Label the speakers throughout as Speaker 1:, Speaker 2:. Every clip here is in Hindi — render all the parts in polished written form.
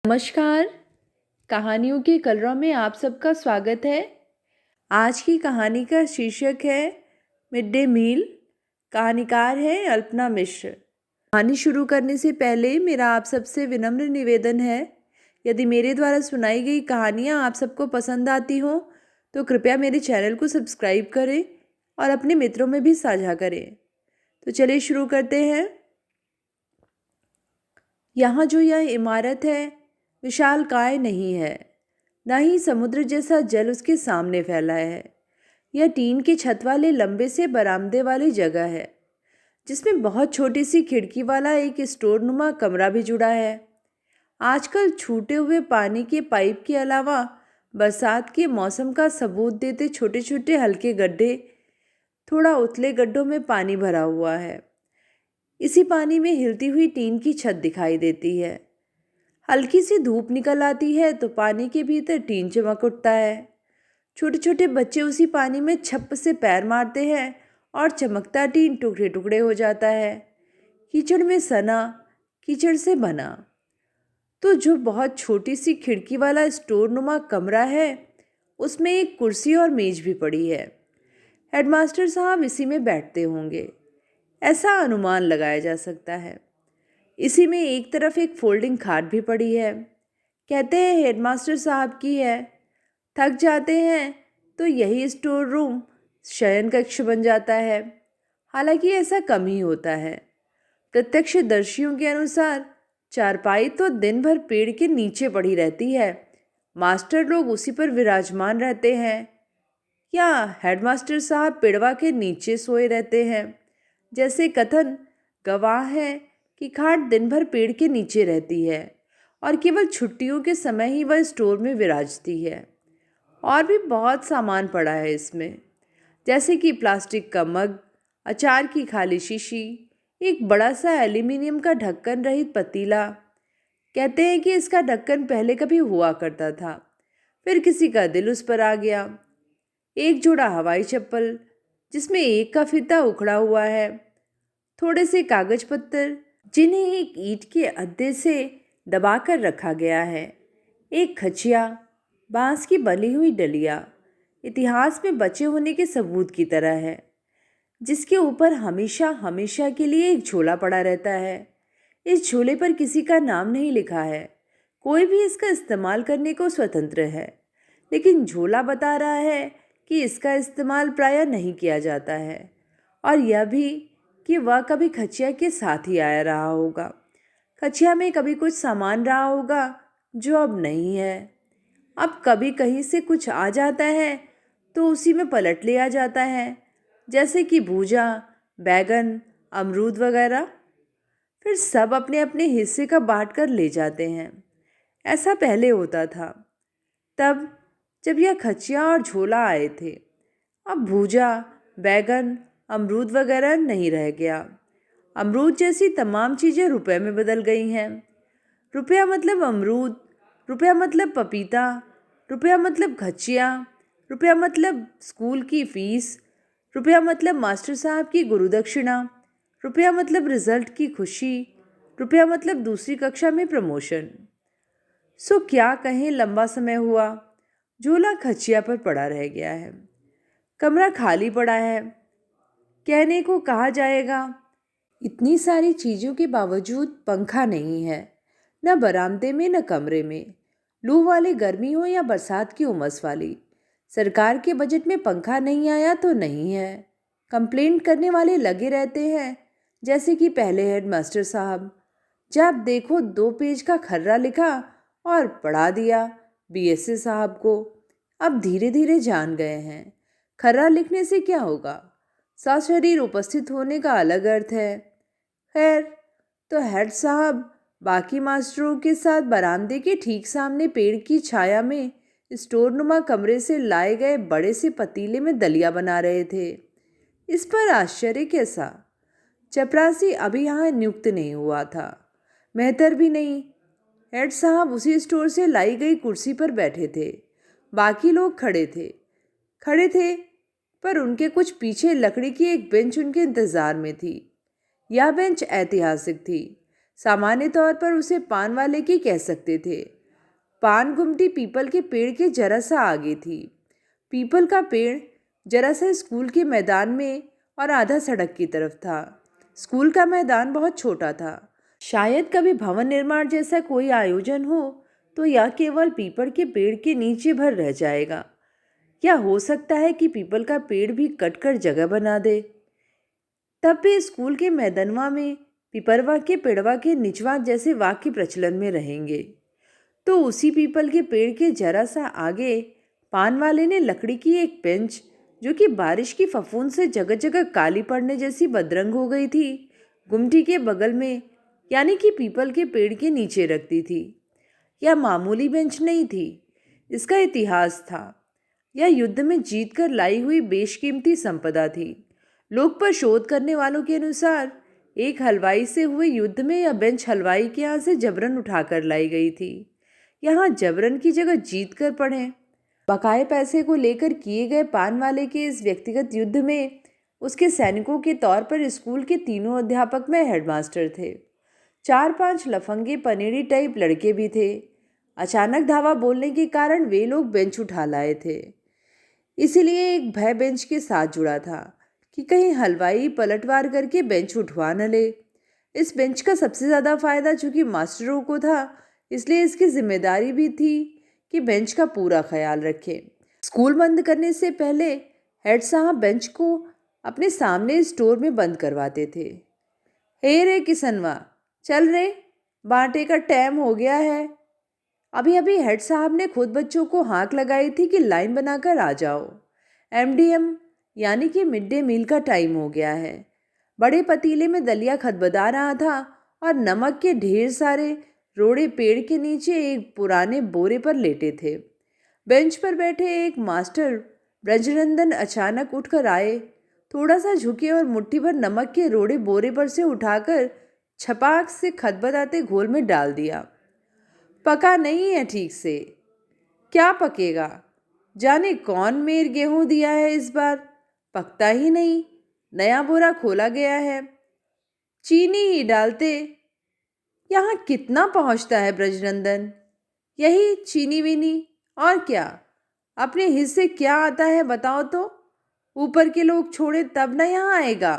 Speaker 1: नमस्कार। कहानियों के कलरव में आप सबका स्वागत है। आज की कहानी का शीर्षक है मिड डे मील। कहानीकार है अल्पना मिश्र। कहानी शुरू करने से पहले मेरा आप सबसे विनम्र निवेदन है, यदि मेरे द्वारा सुनाई गई कहानियाँ आप सबको पसंद आती हों तो कृपया मेरे चैनल को सब्सक्राइब करें और अपने मित्रों में भी साझा करें। तो चलिए शुरू करते हैं। यहाँ जो यह इमारत है विशालकाय नहीं है, न ही समुद्र जैसा जल उसके सामने फैला है। यह टीन की छत वाले लंबे से बरामदे वाली जगह है, जिसमें बहुत छोटी सी खिड़की वाला एक स्टोरनुमा कमरा भी जुड़ा है। आजकल छूटे हुए पानी के पाइप के अलावा बरसात के मौसम का सबूत देते छोटे छोटे हल्के गड्ढे, थोड़ा उतले गड्ढों में पानी भरा हुआ है। इसी पानी में हिलती हुई टीन की छत दिखाई देती है। हल्की सी धूप निकल आती है तो पानी के भीतर टीन चमक उठता है। छोटे छोटे बच्चे उसी पानी में छप से पैर मारते हैं और चमकता टीन टुकड़े टुकड़े हो जाता है। कीचड़ में सना, कीचड़ से बना। तो जो बहुत छोटी सी खिड़की वाला स्टोरनुमा कमरा है, उसमें एक कुर्सी और मेज भी पड़ी है। हेडमास्टर साहब इसी में बैठते होंगे, ऐसा अनुमान लगाया जा सकता है। इसी में एक तरफ एक फोल्डिंग खाट भी पड़ी है। कहते हैं हेडमास्टर साहब की है। थक जाते हैं तो यही स्टोर रूम शयन कक्ष बन जाता है। हालांकि ऐसा कम ही होता है। प्रत्यक्षदर्शियों के अनुसार चारपाई तो दिन भर पेड़ के नीचे पड़ी रहती है। मास्टर लोग उसी पर विराजमान रहते हैं, या हेडमास्टर साहब पेड़वा के नीचे सोए रहते हैं। जैसे कथन गवाह है कि खाट दिन भर पेड़ के नीचे रहती है और केवल छुट्टियों के समय ही वह स्टोर में विराजती है। और भी बहुत सामान पड़ा है इसमें, जैसे कि प्लास्टिक का मग, अचार की खाली शीशी, एक बड़ा सा एल्यूमिनियम का ढक्कन रहित पतीला। कहते हैं कि इसका ढक्कन पहले कभी हुआ करता था, फिर किसी का दिल उस पर आ गया। एक जोड़ा हवाई चप्पल, जिसमें एक का फीता उखड़ा हुआ है। थोड़े से कागज पत्तर, जिन्हें एक ईंट के अद्धे से दबाकर रखा गया है। एक खचिया, बांस की बनी हुई डलिया, इतिहास में बचे होने के सबूत की तरह है, जिसके ऊपर हमेशा हमेशा के लिए एक झोला पड़ा रहता है। इस झोले पर किसी का नाम नहीं लिखा है। कोई भी इसका इस्तेमाल करने को स्वतंत्र है, लेकिन झोला बता रहा है कि इसका इस्तेमाल प्रायः नहीं किया जाता है। और यह भी कि वह कभी खचिया के साथ ही आया रहा होगा। खचिया में कभी कुछ सामान रहा होगा जो अब नहीं है। अब कभी कहीं से कुछ आ जाता है तो उसी में पलट लिया जाता है, जैसे कि भूजा, बैगन, अमरूद वगैरह। फिर सब अपने अपने हिस्से का बांट कर ले जाते हैं। ऐसा पहले होता था, तब जब यह खचिया और झोला आए थे। अब भूजा, बैगन, अमरूद वगैरह नहीं रह गया। अमरूद जैसी तमाम चीज़ें रुपए में बदल गई हैं। रुपया मतलब अमरूद, रुपया मतलब पपीता, रुपया मतलब खचिया, रुपया मतलब स्कूल की फीस, रुपया मतलब मास्टर साहब की गुरुदक्षिणा, रुपया मतलब रिजल्ट की खुशी, रुपया मतलब दूसरी कक्षा में प्रमोशन। सो क्या कहें, लंबा समय हुआ झोला खचिया पर पड़ा रह गया है। कमरा खाली पड़ा है। कहने को कहा जाएगा, इतनी सारी चीज़ों के बावजूद पंखा नहीं है, न बरामदे में न कमरे में। लू वाली गर्मी हो या बरसात की उमस वाली, सरकार के बजट में पंखा नहीं आया तो नहीं है। कंप्लेंट करने वाले लगे रहते हैं, जैसे कि पहले हेडमास्टर साहब। जब देखो 2 पेज का खर्रा लिखा और पढ़ा दिया बीएसए साहब को। अब धीरे धीरे जान गए हैं, खर्रा लिखने से क्या होगा, सशरीर उपस्थित होने का अलग अर्थ है। खैर, तो हेड साहब बाकी मास्टरों के साथ बरामदे के ठीक सामने पेड़ की छाया में स्टोरनुमा कमरे से लाए गए बड़े से पतीले में दलिया बना रहे थे। इस पर आश्चर्य कैसा, चपरासी अभी यहाँ नियुक्त नहीं हुआ था, मेहतर भी नहीं। हेड साहब उसी स्टोर से लाई गई कुर्सी पर बैठे थे। बाकी लोग खड़े थे, पर उनके कुछ पीछे लकड़ी की एक बेंच उनके इंतजार में थी। यह बेंच ऐतिहासिक थी। सामान्य तौर पर उसे पान वाले की कह सकते थे। पान गुमटी पीपल के पेड़ के जरा सा आगे थी। पीपल का पेड़ जरा सा स्कूल के मैदान में और आधा सड़क की तरफ था। स्कूल का मैदान बहुत छोटा था। शायद कभी भवन निर्माण जैसा कोई आयोजन हो तो यह केवल पीपल के पेड़ के नीचे भर रह जाएगा, या हो सकता है कि पीपल का पेड़ भी कटकर जगह बना दे। तब भी स्कूल के मैदानवा में पिपरवा के पेड़वा के निचवा जैसे वाक्य प्रचलन में रहेंगे। तो उसी पीपल के पेड़ के जरा सा आगे पान वाले ने लकड़ी की एक बेंच, जो कि बारिश की फफूंद से जगह जगह काली पड़ने जैसी बदरंग हो गई थी, गुमटी के बगल में यानी कि पीपल के पेड़ के नीचे रख दी थी। यह मामूली बेंच नहीं थी, इसका इतिहास था। यह युद्ध में जीत कर लाई हुई बेशकीमती संपदा थी। लोक पर शोध करने वालों के अनुसार एक हलवाई से हुए युद्ध में यह बेंच हलवाई के यहाँ से जबरन उठाकर लाई गई थी। यहाँ जबरन की जगह जीत कर पढ़ें। बकाए पैसे को लेकर किए गए पान वाले के इस व्यक्तिगत युद्ध में उसके सैनिकों के तौर पर स्कूल के तीनों अध्यापक में हेडमास्टर थे। 4-5 लफंगे पनेरी टाइप लड़के भी थे। अचानक धावा बोलने के कारण वे लोग बेंच उठा लाए थे। इसीलिए एक भय बेंच के साथ जुड़ा था कि कहीं हलवाई पलटवार करके बेंच उठवा न ले। इस बेंच का सबसे ज़्यादा फायदा चूंकि मास्टरों को था, इसलिए इसकी जिम्मेदारी भी थी कि बेंच का पूरा ख्याल रखे। स्कूल बंद करने से पहले हेड साहब बेंच को अपने सामने स्टोर में बंद करवाते थे। हे रे किसनवा, चल रे, बांटे का टाइम हो गया है। अभी अभी हेड साहब ने खुद बच्चों को हाँक लगाई थी कि लाइन बनाकर आ जाओ, एमडीएम यानी कि मिड डे मील का टाइम हो गया है। बड़े पतीले में दलिया खदबदा रहा था और नमक के ढेर सारे रोड़े पेड़ के नीचे एक पुराने बोरे पर लेटे थे। बेंच पर बैठे एक मास्टर ब्रजनंदन अचानक उठकर आए, थोड़ा सा झुके और मुट्ठी भर नमक के रोड़े बोरे पर से उठाकर छपाक से खदबदाते घोल में डाल दिया। पका नहीं है ठीक से। क्या पकेगा? जाने कौन मेर गेहूं दिया है इस बार, पकता ही नहीं। नया बोरा खोला गया है, चीनी ही डालते। यहाँ कितना पहुँचता है ब्रजनंदन? यही चीनी वीनी, और क्या? अपने हिस्से क्या आता है बताओ तो। ऊपर के लोग छोड़े तब ना यहाँ आएगा,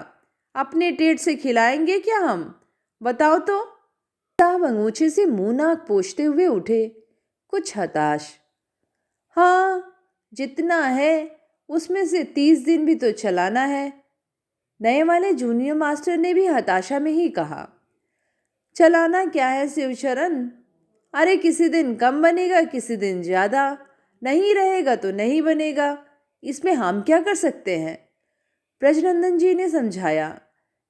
Speaker 1: अपने टेट से खिलाएंगे क्या हम, बताओ तो। साहब अंगूछे से मुंह नाक पोंछते हुए उठे, कुछ हताश। हाँ, जितना है उसमें से 30 दिन भी तो चलाना है। नए वाले जूनियर मास्टर ने भी हताशा में ही कहा। चलाना क्या है शिवशरण? अरे किसी दिन कम बनेगा, किसी दिन ज़्यादा। नहीं रहेगा तो नहीं बनेगा, इसमें हम क्या कर सकते हैं? ब्रजनंदन जी ने समझाया।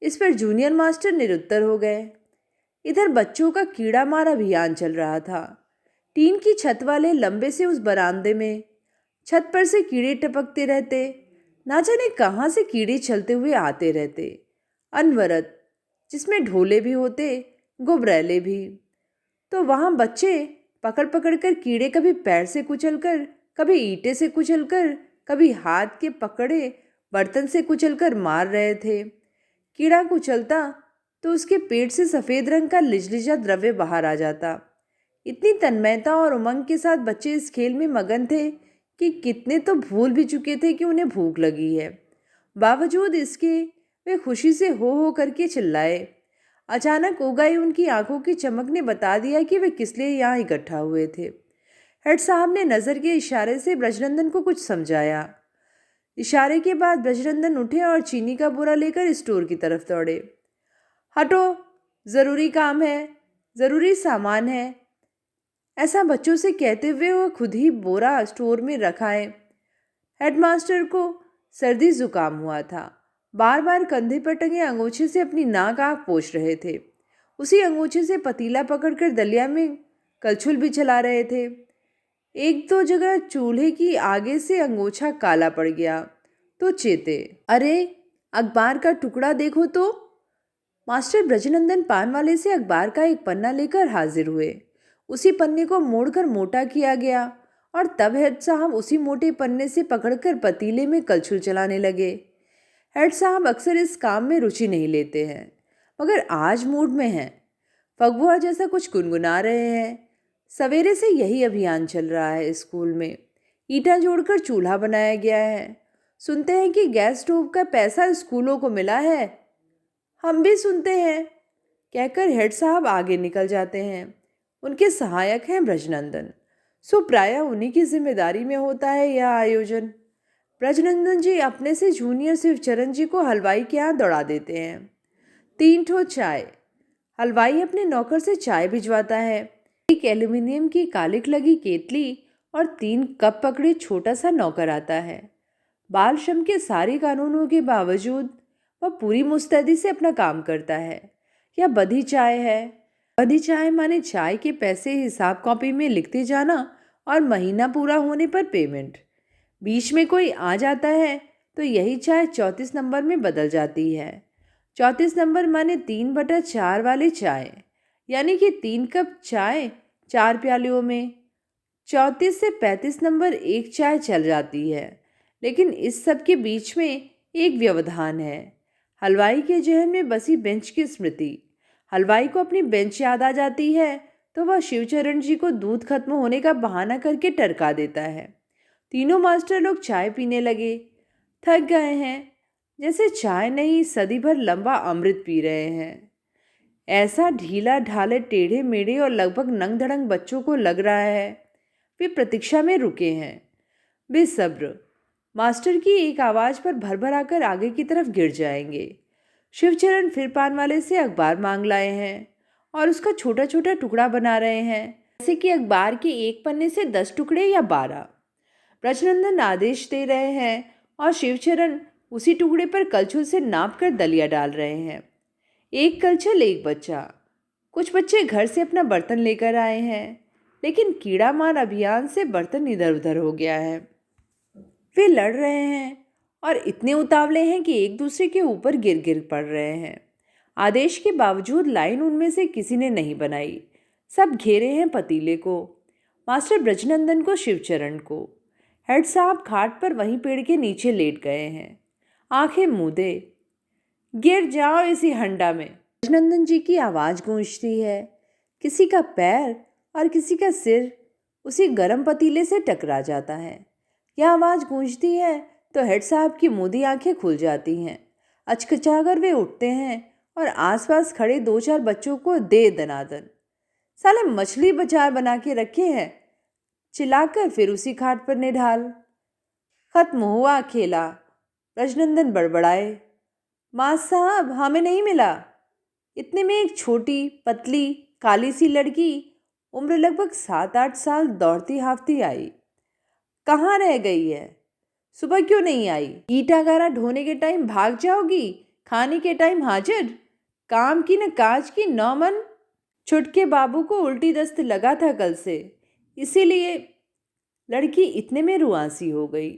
Speaker 1: इस पर जूनियर मास्टर निरुत्तर हो गए। इधर बच्चों का कीड़ा मार अभियान चल रहा था। टीन की छत वाले लंबे से उस बरामदे में छत पर से कीड़े टपकते रहते, ना जाने कहाँ से कीड़े चलते हुए आते रहते, अनवरत, जिसमें ढोले भी होते, गुबरैले भी। तो वहाँ बच्चे पकड़ पकड़ कर कीड़े कभी पैर से कुचलकर, कभी ईंटे से कुचलकर, कभी हाथ के पकड़े बर्तन से कुचलकर मार रहे थे। कीड़ा कुचलता तो उसके पेट से सफ़ेद रंग का लिजलिजा द्रव्य बाहर आ जाता। इतनी तन्मयता और उमंग के साथ बच्चे इस खेल में मगन थे कि कितने तो भूल भी चुके थे कि उन्हें भूख लगी है। बावजूद इसके वे खुशी से हो करके चिल्लाए। अचानक उगाई उनकी आंखों की चमक ने बता दिया कि वे किस लिए यहाँ इकट्ठा हुए थे। हेड साहब ने नज़र के इशारे से ब्रजनंदन को कुछ समझाया। इशारे के बाद ब्रजनंदन उठे और चीनी का बोरा लेकर स्टोर की तरफ दौड़े। हटो, ज़रूरी काम है, ज़रूरी सामान है, ऐसा बच्चों से कहते हुए वह खुद ही बोरा स्टोर में रखाए। हेडमास्टर को सर्दी जुकाम हुआ था। बार बार कंधे पर टंगे अंगूछे से अपनी नाक आँख पोंछ रहे थे। उसी अंगूछे से पतीला पकड़कर दलिया में कलछुल भी चला रहे थे। एक दो जगह चूल्हे की आगे से अंगूछा काला पड़ गया तो चेते, अरे अखबार का टुकड़ा देखो तो। मास्टर ब्रजनंदन पान वाले से अखबार का एक पन्ना लेकर हाजिर हुए। उसी पन्ने को मोड़कर मोटा किया गया और तब हेड साहब उसी मोटे पन्ने से पकड़कर पतीले में कलछुल चलाने लगे। हेड साहब अक्सर इस काम में रुचि नहीं लेते हैं, मगर आज मूड में हैं। पगबुआ जैसा कुछ गुनगुना रहे हैं। सवेरे से यही अभियान चल रहा है स्कूल में। ईंटें जोड़कर चूल्हा बनाया गया है। सुनते हैं कि गैस स्टोव का पैसा स्कूलों को मिला है। हम भी सुनते हैं, कहकर हेड साहब आगे निकल जाते हैं। उनके सहायक हैं ब्रजनंदन। सो प्रायः उन्हीं की जिम्मेदारी में होता है यह आयोजन। ब्रजनंदन जी अपने से जूनियर शिवचरण जी को हलवाई के यहाँ दौड़ा देते हैं। 3 ठो चाय। हलवाई अपने नौकर से चाय भिजवाता है। एक एल्यूमिनियम की कालिक लगी केतली और 3 कप पकड़े छोटा सा नौकर आता है। बाल श्रम के सारे कानूनों के बावजूद वह पूरी मुस्तैदी से अपना काम करता है। यह बधी चाय है। बधी चाय माने चाय के पैसे हिसाब कॉपी में लिखते जाना और महीना पूरा होने पर पेमेंट। बीच में कोई आ जाता है तो यही चाय 34 नंबर में बदल जाती है। 34 नंबर माने 3/4 वाली चाय, यानी कि 3 कप चाय 4 प्यालियों में। 34 से 35 नंबर एक चाय चल जाती है। लेकिन इस सब के बीच में एक व्यवधान है। हलवाई के जहन में बसी बेंच की स्मृति। हलवाई को अपनी बेंच याद आ जाती है तो वह शिवचरण जी को दूध खत्म होने का बहाना करके टरका देता है। तीनों मास्टर लोग चाय पीने लगे। थक गए हैं, जैसे चाय नहीं सदी भर लंबा अमृत पी रहे हैं। ऐसा ढीला ढाले टेढ़े मेढ़े और लगभग नंग धड़ंग बच्चों को लग रहा है वे प्रतीक्षा में रुके हैं, बेसब्र। मास्टर की एक आवाज पर भर आकर आगे की तरफ गिर जाएंगे। शिवचरण फिर पान वाले से अखबार मांग लाए हैं और उसका छोटा छोटा टुकड़ा बना रहे हैं, जैसे कि अखबार के एक पन्ने से 10 टुकड़े या 12। ब्रजनंदन आदेश दे रहे हैं और शिवचरण उसी टुकड़े पर कलछुल से नाप कर दलिया डाल रहे हैं। एक कलछल एक बच्चा। कुछ बच्चे घर से अपना बर्तन लेकर आए हैं, लेकिन कीड़ा मार अभियान से बर्तन इधर उधर हो गया है। वे लड़ रहे हैं और इतने उतावले हैं कि एक दूसरे के ऊपर गिर गिर पड़ रहे हैं। आदेश के बावजूद लाइन उनमें से किसी ने नहीं बनाई। सब घेरे हैं पतीले को, मास्टर ब्रजनंदन को, शिवचरण को। हेड साहब खाट पर वहीं पेड़ के नीचे लेट गए हैं, आंखें मूंदे। गिर जाओ इसी हंडा में, ब्रजनंदन जी की आवाज़ गूंजती है। किसी का पैर और किसी का सिर उसी गर्म पतीले से टकरा जाता है। यह आवाज़ गूंजती है तो हेड साहब की मूंदी आंखें खुल जाती हैं। अचकचाकर वे उठते हैं और आसपास खड़े 2-4 बच्चों को दे दनादन। साले मछली बाजार बना के रखे हैं, चिल्लाकर फिर उसी खाट पर निढाल। खत्म हुआ खेला। ब्रजनंदन बड़बड़ाए, माँ साहब हमें नहीं मिला। इतने में एक छोटी पतली काली सी लड़की, उम्र लगभग 7-8 साल, दौड़ती हाफती आई। कहाँ रह गई है? सुबह क्यों नहीं आई? ईटा गारा ढोने के टाइम भाग जाओगी, खाने के टाइम हाजिर। काम की न काज की, नौ मन। छुटके बाबू को उल्टी दस्त लगा था कल से, इसीलिए। लड़की इतने में रुआंसी हो गई।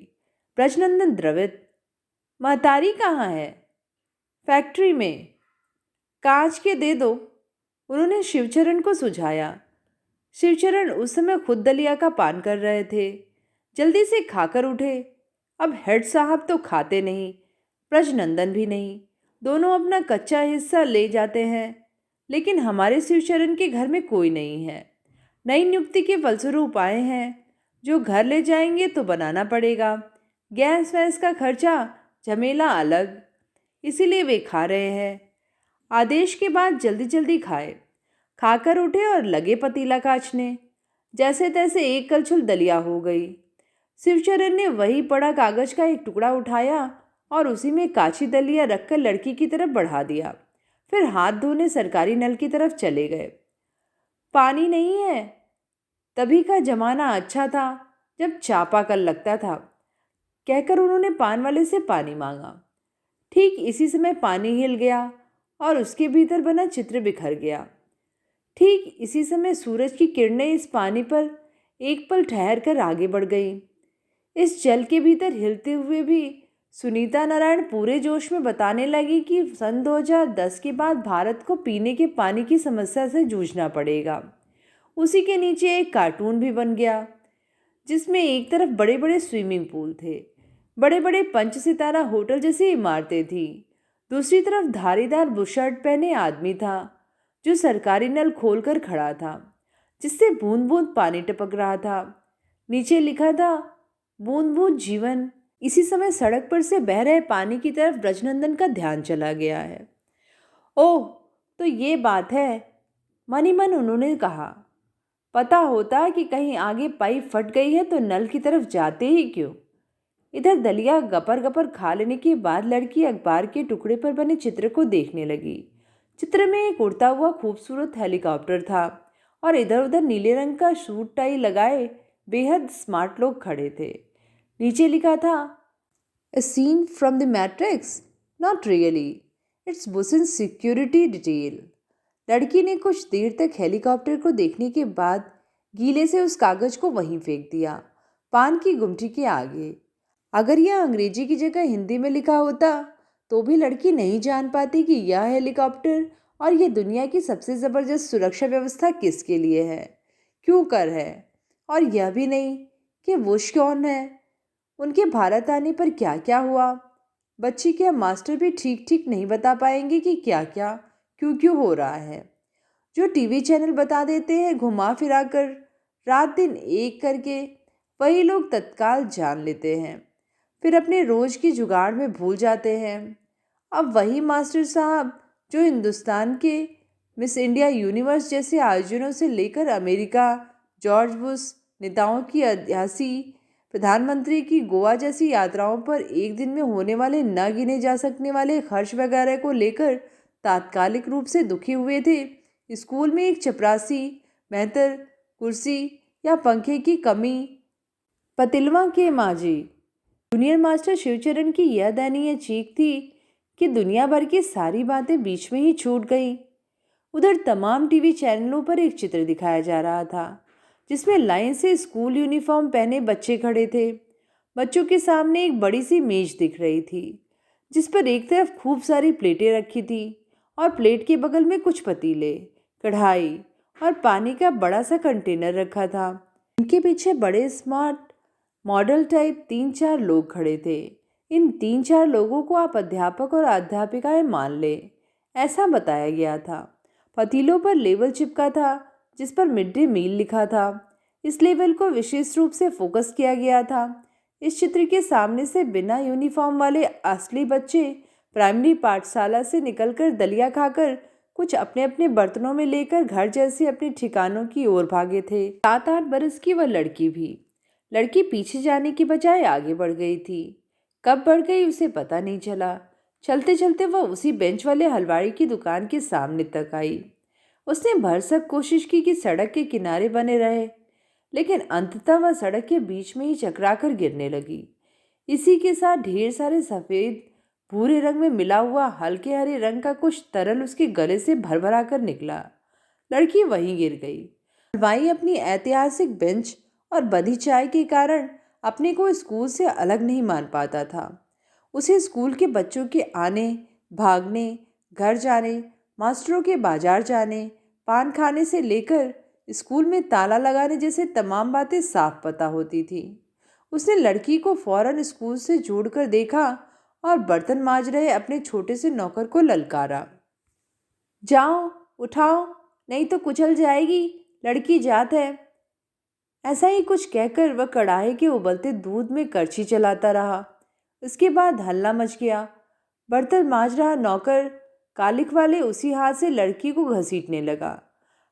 Speaker 1: ब्रजनंदन द्रवित, महतारी कहाँ है? फैक्ट्री में। कांच के दे दो, उन्होंने शिवचरण को सुझाया। शिवचरण उस समय खुद दलिया का पान कर रहे थे। जल्दी से खाकर उठे। अब हेड साहब तो खाते नहीं, ब्रजनंदन भी नहीं। दोनों अपना कच्चा हिस्सा ले जाते हैं, लेकिन हमारे शिवचरण के घर में कोई नहीं है। नई नियुक्ति के फलस्वरूप आए हैं। जो घर ले जाएंगे तो बनाना पड़ेगा। गैस वैस का खर्चा, झमेला अलग। इसीलिए वे खा रहे हैं। आदेश के बाद जल्दी जल्दी खाए। खाकर उठे और लगे पतीला काचने। जैसे तैसे एक कलछुल दलिया हो गई। शिवचरण ने वही पड़ा कागज का एक टुकड़ा उठाया और उसी में काची दलिया रखकर लड़की की तरफ बढ़ा दिया। फिर हाथ धोने सरकारी नल की तरफ चले गए। पानी नहीं है। तभी का जमाना अच्छा था जब चापाकल लगता था, कहकर उन्होंने पान वाले से पानी मांगा। ठीक इसी समय पानी हिल गया और उसके भीतर बना चित्र बिखर गया। ठीक इसी समय सूरज की किरणें इस पानी पर एक पल ठहर कर आगे बढ़ गई। इस जल के भीतर हिलते हुए भी सुनीता नारायण पूरे जोश में बताने लगी कि सन 2010 के बाद भारत को पीने के पानी की समस्या से जूझना पड़ेगा। उसी के नीचे एक कार्टून भी बन गया, जिसमें एक तरफ बड़े बड़े स्विमिंग पूल थे, बड़े बड़े 5 सितारा होटल जैसी इमारतें थी। दूसरी तरफ धारीदार बुशर्ट पहने आदमी था, जो सरकारी नल खोलकर खड़ा था, जिससे बूंद बूंद पानी टपक रहा था। नीचे लिखा था, बूंद बूंद जीवन। इसी समय सड़क पर से बह रहे पानी की तरफ ब्रजनंदन का ध्यान चला गया है। ओह, तो ये बात है, मन ही मन उन्होंने कहा। पता होता कि कहीं आगे पाइप फट गई है तो नल की तरफ जाते ही क्यों। इधर दलिया गपर गपर खा लेने के बाद लड़की अखबार के टुकड़े पर बने चित्र को देखने लगी। चित्र में एक उड़ता हुआ खूबसूरत हेलीकॉप्टर था और इधर उधर नीले रंग का सूट टाई लगाए बेहद स्मार्ट लोग खड़े थे। नीचे लिखा था, A scene from the Matrix? Not really. It's Busan's security detail. लड़की ने कुछ देर तक हेलीकॉप्टर को देखने के बाद गीले से उस कागज को वहीं फेंक दिया, पान की गुमटी के आगे। अगर यह अंग्रेजी की जगह हिंदी में लिखा होता तो भी लड़की नहीं जान पाती कि यह हेलीकॉप्टर और यह दुनिया की सबसे ज़बरदस्त सुरक्षा व्यवस्था किसके लिए है, क्यों कर है, और यह भी नहीं कि बुश कौन है, उनके भारत आने पर क्या क्या हुआ। बच्ची के मास्टर भी ठीक ठीक नहीं बता पाएंगे कि क्या क्या क्यों क्यों हो रहा है। जो टीवी चैनल बता देते हैं घुमा फिरा कर, रात दिन एक करके, वही लोग तत्काल जान लेते हैं, फिर अपने रोज की जुगाड़ में भूल जाते हैं। अब वही मास्टर साहब जो हिंदुस्तान के मिस इंडिया यूनिवर्स जैसे आयोजनों से लेकर अमेरिका, जॉर्ज बुश नेताओं की अयासी, प्रधानमंत्री की गोवा जैसी यात्राओं पर एक दिन में होने वाले न गिने जा सकने वाले खर्च वगैरह को लेकर तात्कालिक रूप से दुखी हुए थे। स्कूल में एक चपरासी, मेहतर, कुर्सी या पंखे की कमी, पतिलवा के माजी। जूनियर मास्टर शिवचरण की यह दयनीय चीख थी कि दुनिया भर की सारी बातें बीच में ही छूट गई। उधर तमाम टीवी चैनलों पर एक चित्र दिखाया जा रहा था जिसमें लाइन से स्कूल यूनिफॉर्म पहने बच्चे खड़े थे। बच्चों के सामने एक बड़ी सी मेज दिख रही थी जिस पर एक तरफ खूब सारी प्लेटें रखी थी और प्लेट के बगल में कुछ पतीले, कढ़ाई और पानी का बड़ा सा कंटेनर रखा था। इनके पीछे बड़े स्मार्ट मॉडल टाइप 3-4 लोग खड़े थे। इन 3-4 लोगों को आप अध्यापक और अध्यापिकाएं मान ले, ऐसा बताया गया था। पतीलों पर लेबल चिपका था जिस पर मिड डे मील लिखा था। इस लेवल को विशेष रूप से फोकस किया गया था। इस चित्र के सामने से बिना यूनिफॉर्म वाले असली बच्चे प्राइमरी पाठशाला से निकलकर दलिया खाकर कुछ अपने अपने बर्तनों में लेकर घर जैसे अपने ठिकानों की ओर भागे थे। 7-8 बरस की वह लड़की भी। लड़की पीछे जाने की बजाय आगे बढ़ गई थी। कब बढ़ गई उसे पता नहीं चला। चलते चलते वह उसी बेंच वाले हलवाई की दुकान के सामने तक आई। उसने भरसक कोशिश की कि सड़क के किनारे बने रहे, लेकिन अंततः वह सड़क के बीच में ही चकरा कर गिरने लगी। इसी के साथ ढेर सारे सफ़ेद भूरे रंग में मिला हुआ हल्के हरे रंग का कुछ तरल उसके गले से भरभरा कर निकला। लड़की वहीं गिर गई। हलवाई अपनी ऐतिहासिक बेंच और बधी चाय के कारण अपने को स्कूल से अलग नहीं मान पाता था। उसे स्कूल के बच्चों के आने, भागने, घर जाने, मास्टरों के बाजार जाने, पान खाने से लेकर स्कूल में ताला लगाने जैसे तमाम बातें साफ पता होती थी। उसने लड़की को फौरन स्कूल से जोड़कर देखा और बर्तन मांज रहे अपने छोटे से नौकर को ललकारा, जाओ उठाओ, नहीं तो कुचल जाएगी, लड़की जात है। ऐसा ही कुछ कहकर वह कढ़ाई के उबलते दूध में करछी चलाता रहा। उसके बाद हल्ला मच गया। बर्तन मांज रहा नौकर कालिख वाले उसी हाथ से लड़की को घसीटने लगा।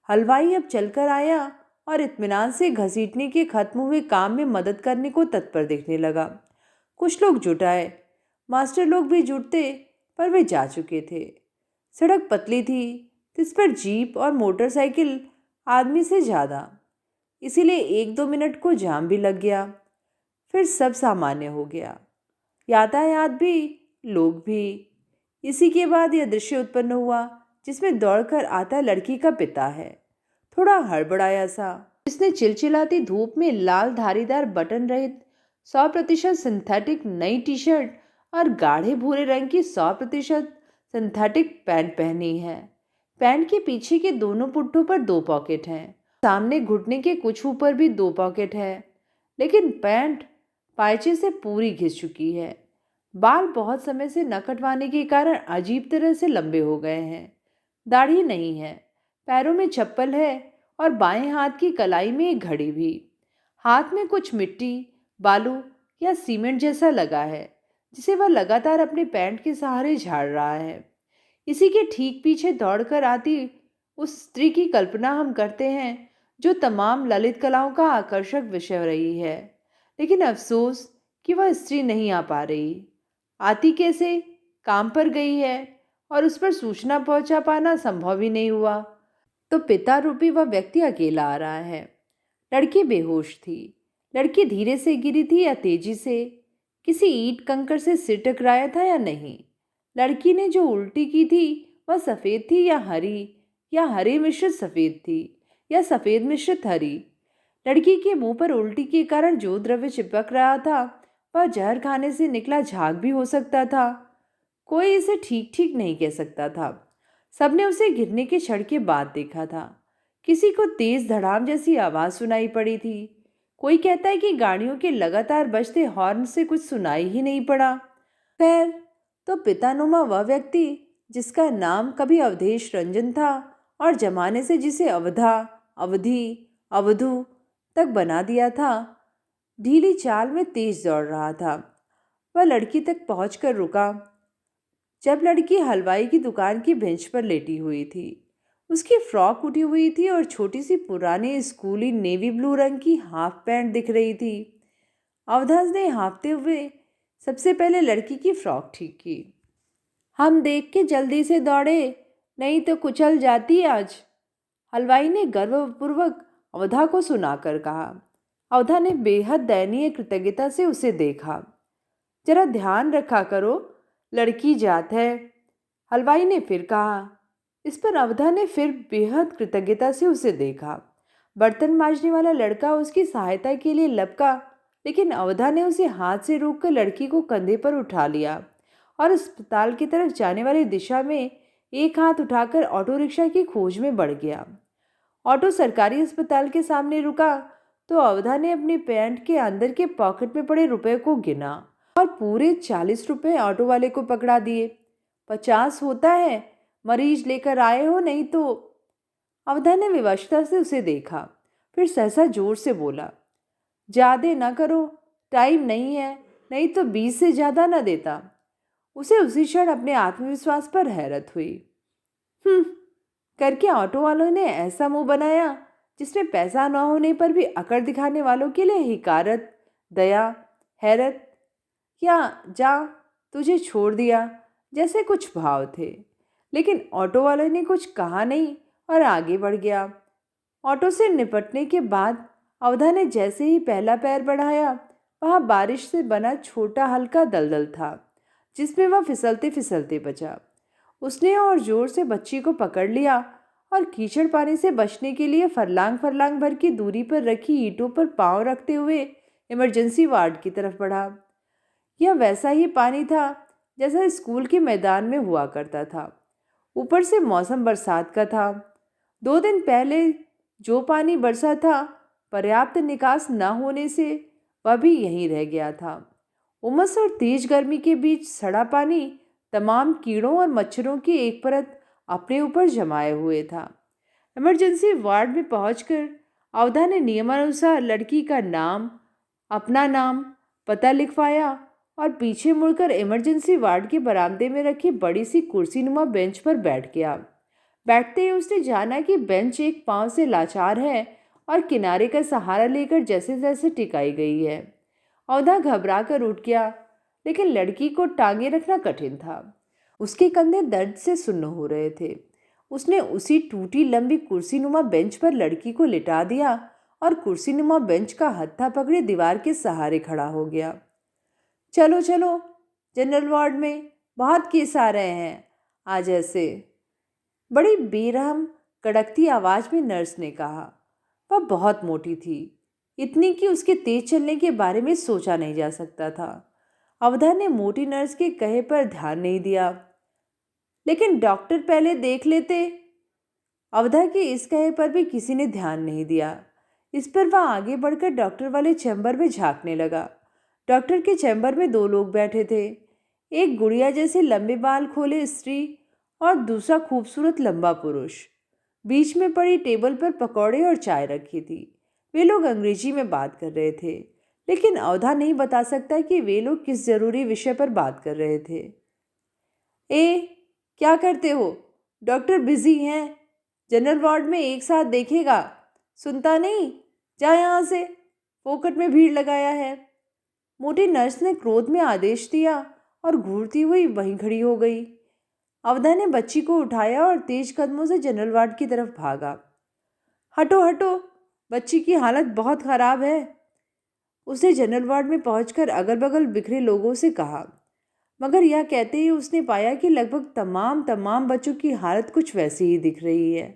Speaker 1: हलवाई अब चलकर आया और इत्मीनान से घसीटने के खत्म हुए काम में मदद करने को तत्पर दिखने लगा। कुछ लोग जुट आए, मास्टर लोग भी जुटते, पर वे जा चुके थे। सड़क पतली थी, जिस पर जीप और मोटरसाइकिल आदमी से ज़्यादा, इसीलिए 1-2 मिनट को जाम भी लग गया। फिर सब सामान्य हो गया, यातायात भी, लोग भी। इसी के बाद यह दृश्य उत्पन्न हुआ जिसमें दौड़कर आता लड़की का पिता है, थोड़ा हड़बड़ाया सा, जिसने चिलचिलाती धूप में लाल धारीदार बटन रहित 100% सिंथेटिक नई टी शर्ट और गाढ़े भूरे रंग की 100% सिंथेटिक पैंट पहनी है। पैंट के पीछे के दोनों पुट्ठों पर 2 पॉकेट हैं। सामने घुटने के कुछ ऊपर भी 2 पॉकेट है, लेकिन पैंट पायचे से पूरी घिस चुकी है। बाल बहुत समय से न कटवाने के कारण अजीब तरह से लंबे हो गए हैं। दाढ़ी नहीं है, पैरों में चप्पल है और बाएं हाथ की कलाई में एक घड़ी भी। हाथ में कुछ मिट्टी, बालू या सीमेंट जैसा लगा है, जिसे वह लगातार अपने पैंट के सहारे झाड़ रहा है। इसी के ठीक पीछे दौड़कर आती उस स्त्री की कल्पना हम करते हैं, जो तमाम ललित कलाओं का आकर्षक विषय रही है। लेकिन अफसोस कि वह स्त्री नहीं आ पा रही। आती कैसे? काम पर गई है और उस पर सूचना पहुंचा पाना संभव ही नहीं हुआ। तो पिता रूपी वह व्यक्ति अकेला आ रहा है। लड़की बेहोश थी। लड़की धीरे से गिरी थी या तेजी से? किसी ईंट कंकड़ से सिर टकराया था या नहीं? लड़की ने जो उल्टी की थी वह सफेद थी या हरी मिश्रित सफेद थी, या सफेद मिश्रित हरी? लड़की के मुंह पर उल्टी के कारण जो द्रव्य चिपक रहा था वह जहर खाने से निकला झाग भी हो सकता था। कोई इसे ठीक ठीक नहीं कह सकता था। सबने उसे गिरने के क्षण के बाद देखा था। किसी को तेज धड़ाम जैसी आवाज सुनाई पड़ी थी। कोई कहता है कि गाड़ियों के लगातार बजते हॉर्न से कुछ सुनाई ही नहीं पड़ा। खैर, तो पितानुमा वह व्यक्ति जिसका नाम कभी अवधेश रंजन था और जमाने से जिसे अवधा, अवधि, अवधु तक बना दिया था, ढीली चाल में तेज दौड़ रहा था। वह लड़की तक पहुंचकर रुका जब लड़की हलवाई की दुकान की बेंच पर लेटी हुई थी। उसकी फ्रॉक उठी हुई थी और छोटी सी पुरानी स्कूली नेवी ब्लू रंग की हाफ पैंट दिख रही थी। अवधास ने हाँफते हुए सबसे पहले लड़की की फ्रॉक ठीक की। हम देख के जल्दी से दौड़े, नहीं तो कुचल जाती आज, हलवाई ने गर्वपूर्वक अवधा को सुनाकर कहा। अवधा ने बेहद दयनीय कृतज्ञता से उसे देखा। जरा ध्यान रखा करो, लड़की जात है, हलवाई ने फिर कहा। इस पर अवधा ने फिर बेहद कृतज्ञता से उसे देखा। बर्तन मांजने वाला लड़का उसकी सहायता के लिए लपका, लेकिन अवधा ने उसे हाथ से रोककर लड़की को कंधे पर उठा लिया और अस्पताल की तरफ जाने वाली दिशा में एक हाथ उठाकर ऑटो रिक्शा की खोज में बढ़ गया। ऑटो सरकारी अस्पताल के सामने रुका तो अवधा ने अपनी पैंट के अंदर के पॉकेट में पड़े रुपए को गिना और पूरे 40 रुपए ऑटो वाले को पकड़ा दिए। 50 होता है, मरीज लेकर आए हो नहीं तो? अवधा ने विवशता से उसे देखा, फिर सहसा जोर से बोला, ज्यादा ना करो, टाइम नहीं है, नहीं तो 20 से ज्यादा ना देता। उसे उसी क्षण अपने आत्मविश्वास पर हैरत हुई। करके ऑटो वालों ने ऐसा मुंह बनाया जिसमें पैसा न होने पर भी अकड़ दिखाने वालों के लिए हिकारत, दया, हैरत या जा तुझे छोड़ दिया जैसे कुछ भाव थे। लेकिन ऑटो वाले ने कुछ कहा नहीं और आगे बढ़ गया। ऑटो से निपटने के बाद अवधा ने जैसे ही पहला पैर बढ़ाया, वहां बारिश से बना छोटा हल्का दलदल था जिसमें वह फिसलते फिसलते बचा। उसने और जोर से बच्ची को पकड़ लिया और कीचड़ पानी से बचने के लिए फरलांग फरलांग भर की दूरी पर रखी ईंटों पर पांव रखते हुए इमरजेंसी वार्ड की तरफ बढ़ा। यह वैसा ही पानी था जैसा स्कूल के मैदान में हुआ करता था। ऊपर से मौसम बरसात का था। 2 दिन पहले जो पानी बरसा था, पर्याप्त निकास न होने से वह भी यहीं रह गया था। उमस और तेज गर्मी के बीच सड़ा पानी तमाम कीड़ों और मच्छरों की एक परत अपने ऊपर जमाए हुए था। इमरजेंसी वार्ड में पहुंचकर अवधा ने नियमानुसार लड़की का नाम, अपना नाम, पता लिखवाया और पीछे मुड़कर इमरजेंसी वार्ड के बरामदे में रखी बड़ी सी कुर्सी नुमा बेंच पर बैठ गया। बैठते ही उसने जाना कि बेंच एक पांव से लाचार है और किनारे का सहारा लेकर जैसे जैसे टिकाई गई है। अवधा घबरा कर उठ गया, लेकिन लड़की को टांगे रखना कठिन था। उसके कंधे दर्द से सुन्न हो रहे थे। उसने उसी टूटी लंबी कुर्सी नुमा बेंच पर लड़की को लिटा दिया और कुर्सी नुमा बेंच का हत्था पकड़े दीवार के सहारे खड़ा हो गया। चलो चलो, जनरल वार्ड में बहुत केस आ रहे हैं आज ऐसे, बड़ी बेरहम कड़कती आवाज में नर्स ने कहा। वह बहुत मोटी थी, इतनी कि उसके तेज चलने के बारे में सोचा नहीं जा सकता था। अवधा ने मोटी नर्स के कहे पर ध्यान नहीं दिया। लेकिन डॉक्टर पहले देख लेते। अवधा के इस कहे पर भी किसी ने ध्यान नहीं दिया। इस पर वह आगे बढ़कर डॉक्टर वाले चैम्बर में झांकने लगा। डॉक्टर के चैम्बर में 2 लोग बैठे थे, एक गुड़िया जैसे लंबे बाल खोले स्त्री और दूसरा खूबसूरत लंबा पुरुष। बीच में पड़ी टेबल पर पकौड़े और चाय रखी थी। वे लोग अंग्रेजी में बात कर रहे थे, लेकिन अवधा नहीं बता सकता कि वे लोग किस जरूरी विषय पर बात कर रहे थे। ए, क्या करते हो? डॉक्टर बिजी हैं, जनरल वार्ड में एक साथ देखेगा। सुनता नहीं, जा यहाँ से, फोकट में भीड़ लगाया है। मोटी नर्स ने क्रोध में आदेश दिया और घूरती हुई वहीं खड़ी हो गई। अवधा ने बच्ची को उठाया और तेज कदमों से जनरल वार्ड की तरफ भागा। हटो हटो, बच्ची की हालत बहुत खराब है, उसने जनरल वार्ड में पहुंचकर अगल बगल बिखरे लोगों से कहा। मगर यह कहते ही उसने पाया कि लगभग तमाम बच्चों की हालत कुछ वैसी ही दिख रही है।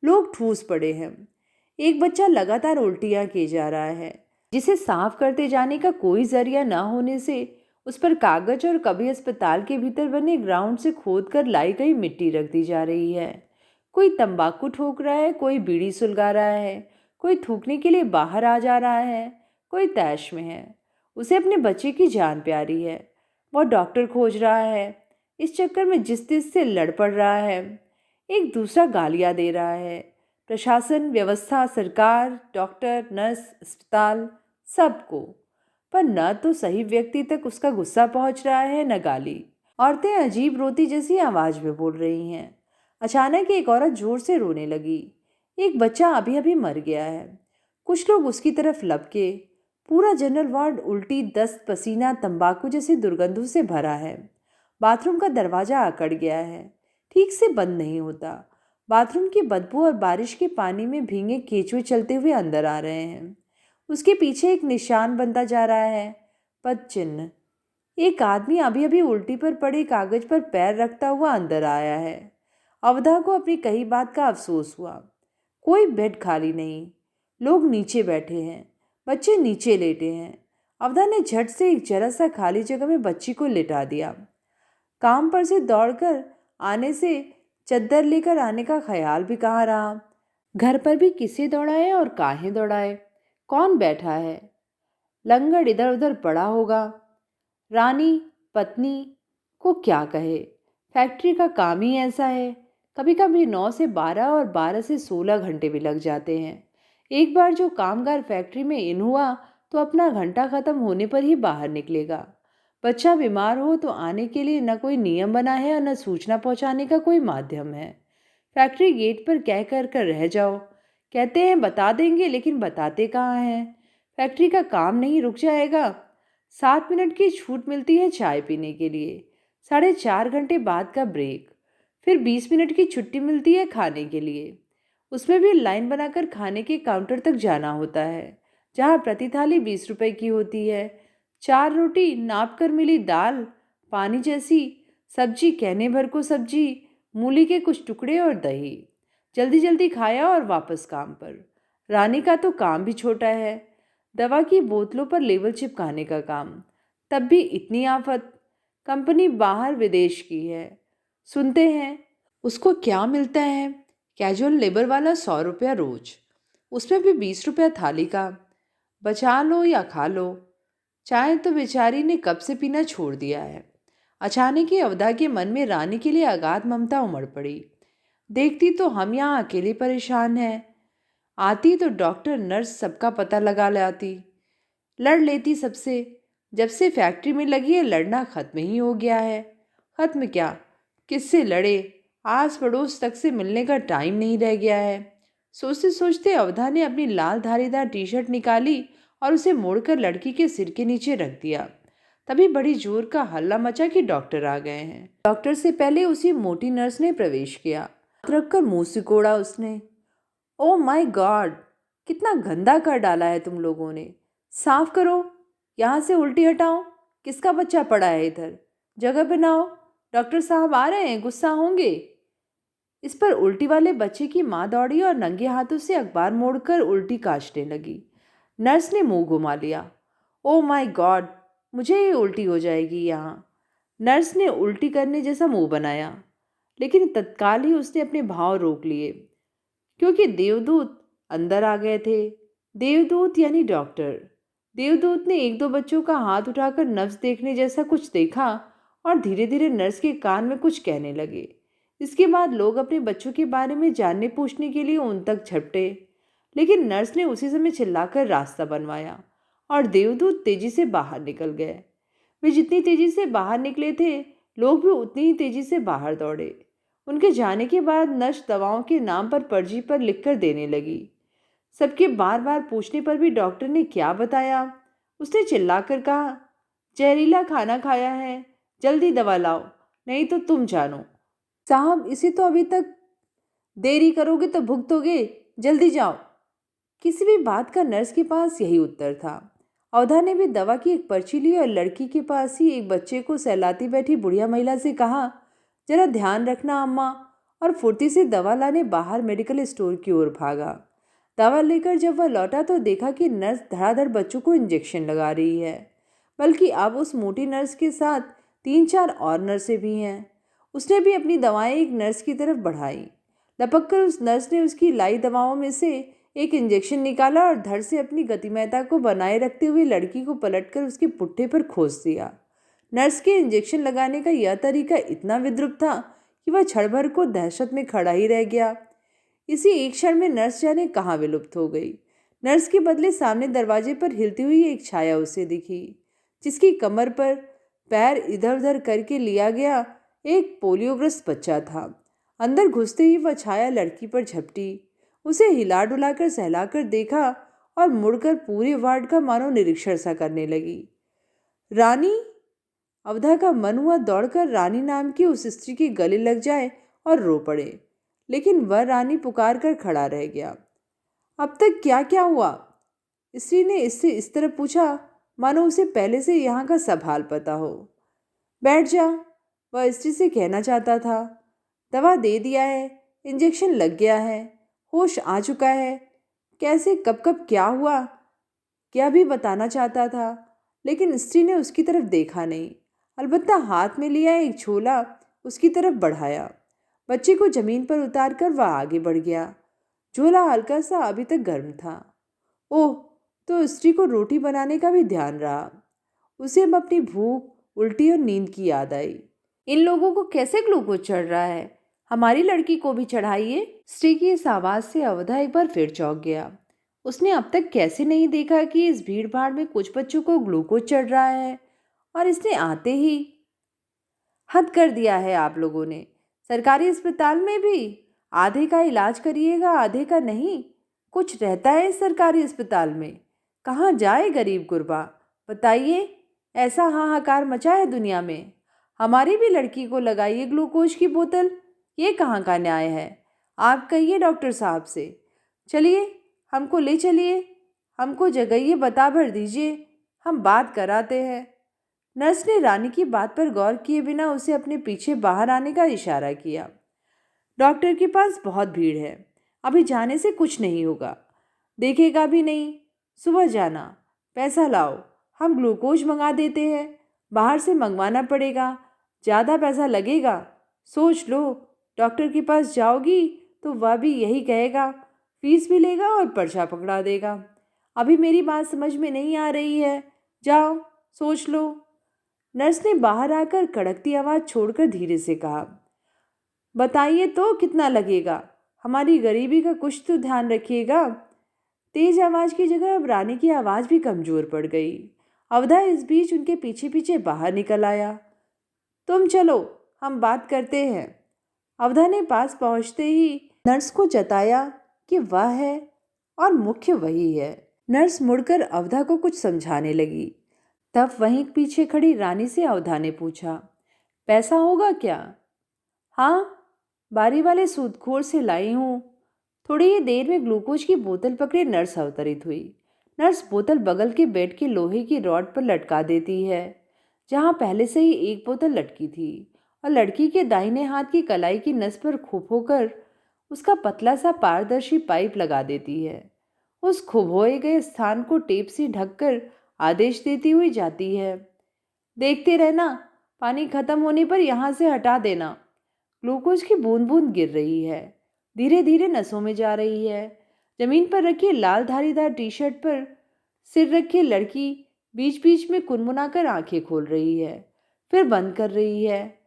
Speaker 1: लोग ठूस पड़े हैं। एक बच्चा लगातार उल्टियां किए जा रहा है, जिसे साफ करते जाने का कोई जरिया न होने से उस पर कागज और कभी अस्पताल के भीतर बने ग्राउंड से खोद कर लाई गई मिट्टी रख दी जा रही है। कोई तंबाकू ठोक रहा है, कोई बीड़ी सुलगा रहा है, कोई थूकने के लिए बाहर आ जा रहा है, कोई तैश में है। उसे अपने बच्चे की जान प्यारी है। वह डॉक्टर खोज रहा है, इस चक्कर में जिस तिस से लड़ पड़ रहा है। एक दूसरा गालियां दे रहा है। प्रशासन, व्यवस्था, सरकार, डॉक्टर, नर्स, अस्पताल, सबको। पर न तो सही व्यक्ति तक उसका गुस्सा पहुंच रहा है, न गाली। औरतें अजीब रोती जैसी आवाज में बोल रही हैं। अचानक एक औरत जोर से रोने लगी। एक बच्चा अभी अभी मर गया है। कुछ लोग उसकी तरफ लपके। पूरा जनरल वार्ड उल्टी, दस्त, पसीना, तंबाकू जैसी दुर्गंधों से भरा है। बाथरूम का दरवाजा अकड़ गया है, ठीक से बंद नहीं होता। बाथरूम की बदबू और बारिश के पानी में भीगे केंचुए चलते हुए अंदर आ रहे हैं। उसके पीछे एक निशान बनता जा रहा है, पद चिन्ह। एक आदमी अभी अभी उल्टी पर पड़े कागज पर पैर रखता हुआ अंदर आया है। अवधा को अपनी कही बात का अफसोस हुआ। कोई बेड खाली नहीं, लोग नीचे बैठे हैं, बच्चे नीचे लेटे हैं। अवधा ने झट से एक जरा सा खाली जगह में बच्ची को लिटा दिया। काम पर से दौड़कर आने से चद्दर लेकर आने का ख्याल भी कहाँ रहा। घर पर भी किसे दौड़ाए और काहे दौड़ाए? कौन बैठा है? लंगड़ इधर उधर पड़ा होगा। रानी पत्नी को क्या कहे? फैक्ट्री का काम ही ऐसा है। कभी कभी 9 से 12 और 12 से 16 घंटे भी लग जाते हैं। एक बार जो कामगार फैक्ट्री में इन हुआ तो अपना घंटा खत्म होने पर ही बाहर निकलेगा। बच्चा बीमार हो तो आने के लिए न कोई नियम बना है और न सूचना पहुंचाने का कोई माध्यम है। फैक्ट्री गेट पर कह कर रह जाओ, कहते हैं बता देंगे, लेकिन बताते कहाँ हैं? फैक्ट्री का काम नहीं रुक जाएगा। 7 मिनट की छूट मिलती है चाय पीने के लिए, 4.5 घंटे बाद का ब्रेक, फिर 20 मिनट की छुट्टी मिलती है खाने के लिए। उसमें भी लाइन बनाकर खाने के काउंटर तक जाना होता है, जहाँ प्रति थाली 20 रुपए की होती है। 4 रोटी, नाप कर मिली दाल, पानी जैसी सब्जी, कहने भर को सब्जी, मूली के कुछ टुकड़े और दही। जल्दी जल्दी खाया और वापस काम पर। रानी का तो काम भी छोटा है, दवा की बोतलों पर लेबल चिपकाने का काम। तब भी इतनी आफत। कंपनी बाहर विदेश की है। सुनते हैं उसको क्या मिलता है? कैजुअल लेबर वाला 100 रुपया रोज, उसमें भी 20 रुपया थाली का। बचा लो या खा लो। चाय तो बेचारी ने कब से पीना छोड़ दिया है। अचानक ही अवधा के मन में रानी के लिए अगाध ममता उमड़ पड़ी। देखती तो हम यहाँ अकेले परेशान हैं, आती तो डॉक्टर नर्स सबका पता लगा लाती, लड़ लेती सबसे। जब से फैक्ट्री में लगी है लड़ना खत्म ही हो गया है। खत्म क्या, किससे लड़े? आस पड़ोस तक से मिलने का टाइम नहीं रह गया है। सोचते सोचते अवधा ने अपनी लाल धारीदार टी शर्ट निकाली और उसे मोड़कर लड़की के सिर के नीचे रख दिया। तभी बड़ी जोर का हल्ला मचा कि डॉक्टर आ गए हैं। डॉक्टर से पहले उसी मोटी नर्स ने प्रवेश किया। रखकर मुंह सिकोड़ा उसने। ओ माय गॉड, कितना गंदा कर डाला है तुम लोगों ने। साफ करो, यहाँ से उल्टी हटाओ। किसका बच्चा पड़ा है इधर? जगह बनाओ, डॉक्टर साहब आ रहे हैं, गुस्सा होंगे। इस पर उल्टी वाले बच्चे की माँ दौड़ी और नंगे हाथों से अखबार मोड़कर उल्टी काटने लगी। नर्स ने मुंह घुमा लिया। ओ माय गॉड, मुझे ये उल्टी हो जाएगी यहाँ। नर्स ने उल्टी करने जैसा मुंह बनाया, लेकिन तत्काल ही उसने अपने भाव रोक लिए, क्योंकि देवदूत अंदर आ गए थे। देवदूत यानी डॉक्टर। देवदूत ने एक दो बच्चों का हाथ उठाकर नब्ज देखने जैसा कुछ देखा और धीरे धीरे नर्स के कान में कुछ कहने लगे। इसके बाद लोग अपने बच्चों के बारे में जानने पूछने के लिए उन तक झपटे, लेकिन नर्स ने उसी समय चिल्लाकर रास्ता बनवाया और देवदूत तेजी से बाहर निकल गए। वे जितनी तेजी से बाहर निकले थे, लोग भी उतनी ही तेजी से बाहर दौड़े। उनके जाने के बाद नर्स दवाओं के नाम पर पर्ची पर लिखकर देने लगी। सबके बार बार पूछने पर भी डॉक्टर ने क्या बताया? उसने चिल्लाकर कहा, जहरीला खाना खाया है, जल्दी दवा लाओ, नहीं तो तुम जानो। साहब, इसे तो अभी तक देरी करोगे तो भुगतोगे, जल्दी जाओ। किसी भी बात का नर्स के पास यही उत्तर था। अवधा ने भी दवा की एक पर्ची ली और लड़की के पास ही एक बच्चे को सहलाती बैठी बुढ़िया महिला से कहा, जरा ध्यान रखना अम्मा, और फुर्ती से दवा लाने बाहर मेडिकल स्टोर की ओर भागा। दवा लेकर जब वह लौटा तो देखा कि नर्स धड़ाधड़ बच्चों को इंजेक्शन लगा रही है, बल्कि अब उस मोटी नर्स के साथ 3-4 और नर्सें भी हैं। उसने भी अपनी दवाएं एक नर्स की तरफ बढ़ाई। लपक कर उस नर्स ने उसकी लाई दवाओं में से एक इंजेक्शन निकाला और धड़ से अपनी गतिमयता को बनाए रखते हुए लड़की को पलटकर उसके पुट्ठे पर खोस दिया। नर्स के इंजेक्शन लगाने का यह तरीका इतना विद्रूप था कि वह क्षण भर को दहशत में खड़ा ही रह गया। इसी एक क्षण में नर्स जाने कहाँ विलुप्त हो गई। नर्स के बदले सामने दरवाजे पर हिलती हुई एक छाया उसे दिखी, जिसकी कमर पर पैर इधर उधर करके लिया गया एक पोलियोग्रस्त बच्चा था। अंदर घुसते ही वह छाया लड़की पर झपटी, उसे हिला डुलाकर सहलाकर देखा और मुड़कर पूरे वार्ड का मानो निरीक्षण सा करने लगी। रानी! अवधा का मन हुआ दौड़कर रानी नाम की उस स्त्री के गले लग जाए और रो पड़े, लेकिन वह रानी पुकार कर खड़ा रह गया। अब तक क्या क्या हुआ? स्त्री ने इससे इस तरह पूछा मानो उसे पहले से यहाँ का सब हाल पता हो। बैठ जा, वह स्त्री से कहना चाहता था। दवा दे दिया है, इंजेक्शन लग गया है, होश आ चुका है। कैसे, कब कब क्या हुआ, क्या भी बताना चाहता था, लेकिन स्त्री ने उसकी तरफ देखा नहीं। अलबत्ता हाथ में लिया एक झोला उसकी तरफ बढ़ाया। बच्चे को जमीन पर उतारकर वह आगे बढ़ गया। झोला हल्का सा अभी तक गर्म था। ओह, तो स्त्री को रोटी बनाने का भी ध्यान रहा। उसे अब अपनी भूख, उल्टी और नींद की याद आई। इन लोगों को कैसे ग्लूकोज चढ़ रहा है? हमारी लड़की को भी चढ़ाइए। स्त्री की इस आवाज से अवधा एक बार फिर चौंक गया। उसने अब तक कैसे नहीं देखा कि इस भीड़ भाड़ में कुछ बच्चों को ग्लूकोज चढ़ रहा है, और इसने आते ही हद कर दिया है आप लोगों ने। सरकारी अस्पताल में भी आधे का इलाज करिएगा, आधे का नहीं। कुछ रहता है इस सरकारी अस्पताल में? कहाँ जाए गरीब गुरबा? बताइए, ऐसा हाहाकार मचा है दुनिया में। हमारी भी लड़की को लगाइए ग्लूकोज की बोतल। ये कहाँ का न्याय है? आप कहिए डॉक्टर साहब से। चलिए, हमको ले चलिए, हमको जगह बता भर दीजिए, हम बात कराते हैं। नर्स ने रानी की बात पर गौर किए बिना उसे अपने पीछे बाहर आने का इशारा किया। डॉक्टर के पास बहुत भीड़ है, अभी जाने से कुछ नहीं होगा, देखेगा भी नहीं। सुबह जाना, पैसा लाओ, हम ग्लूकोज मंगा देते हैं। बाहर से मंगवाना पड़ेगा, ज़्यादा पैसा लगेगा। सोच लो, डॉक्टर के पास जाओगी तो वह भी यही कहेगा, फीस भी लेगा और पर्चा पकड़ा देगा। अभी मेरी बात समझ में नहीं आ रही है, जाओ सोच लो। नर्स ने बाहर आकर कड़कती आवाज़ छोड़कर धीरे से कहा, बताइए तो कितना लगेगा? हमारी गरीबी का कुछ तो ध्यान रखिएगा। तेज आवाज़ की जगह अब रानी की आवाज़ भी कमज़ोर पड़ गई। अवधा इस बीच उनके पीछे पीछे बाहर निकल आया। तुम चलो, हम बात करते हैं। अवधा ने पास पहुंचते ही नर्स को जताया कि वह है और मुख्य वही है। नर्स मुड़कर अवधा को कुछ समझाने लगी। तब वहीं पीछे खड़ी रानी से अवधा ने पूछा, पैसा होगा क्या? हाँ, बारी वाले सूदखोर से लाई हूँ। थोड़ी ही देर में ग्लूकोज की बोतल पकड़े नर्स अवतरित हुई। नर्स बोतल बगल के बेड के लोहे की रॉड पर लटका देती है, जहाँ पहले से ही एक बोतल लटकी थी, और लड़की के दाहिने हाथ की कलाई की नस पर खुप होकर उसका पतला सा पारदर्शी पाइप लगा देती है। उस खुबोए गए स्थान को टेप से ढककर आदेश देती हुई जाती है, देखते रहना, पानी खत्म होने पर यहाँ से हटा देना। ग्लूकोज की बूंद बूंद गिर रही है, धीरे धीरे नसों में जा रही है। जमीन पर रखी लाल धारीदार टी शर्ट पर सिर रखे लड़की बीच बीच में कुनमुनाकर आंखें खोल रही है, फिर बंद कर रही है।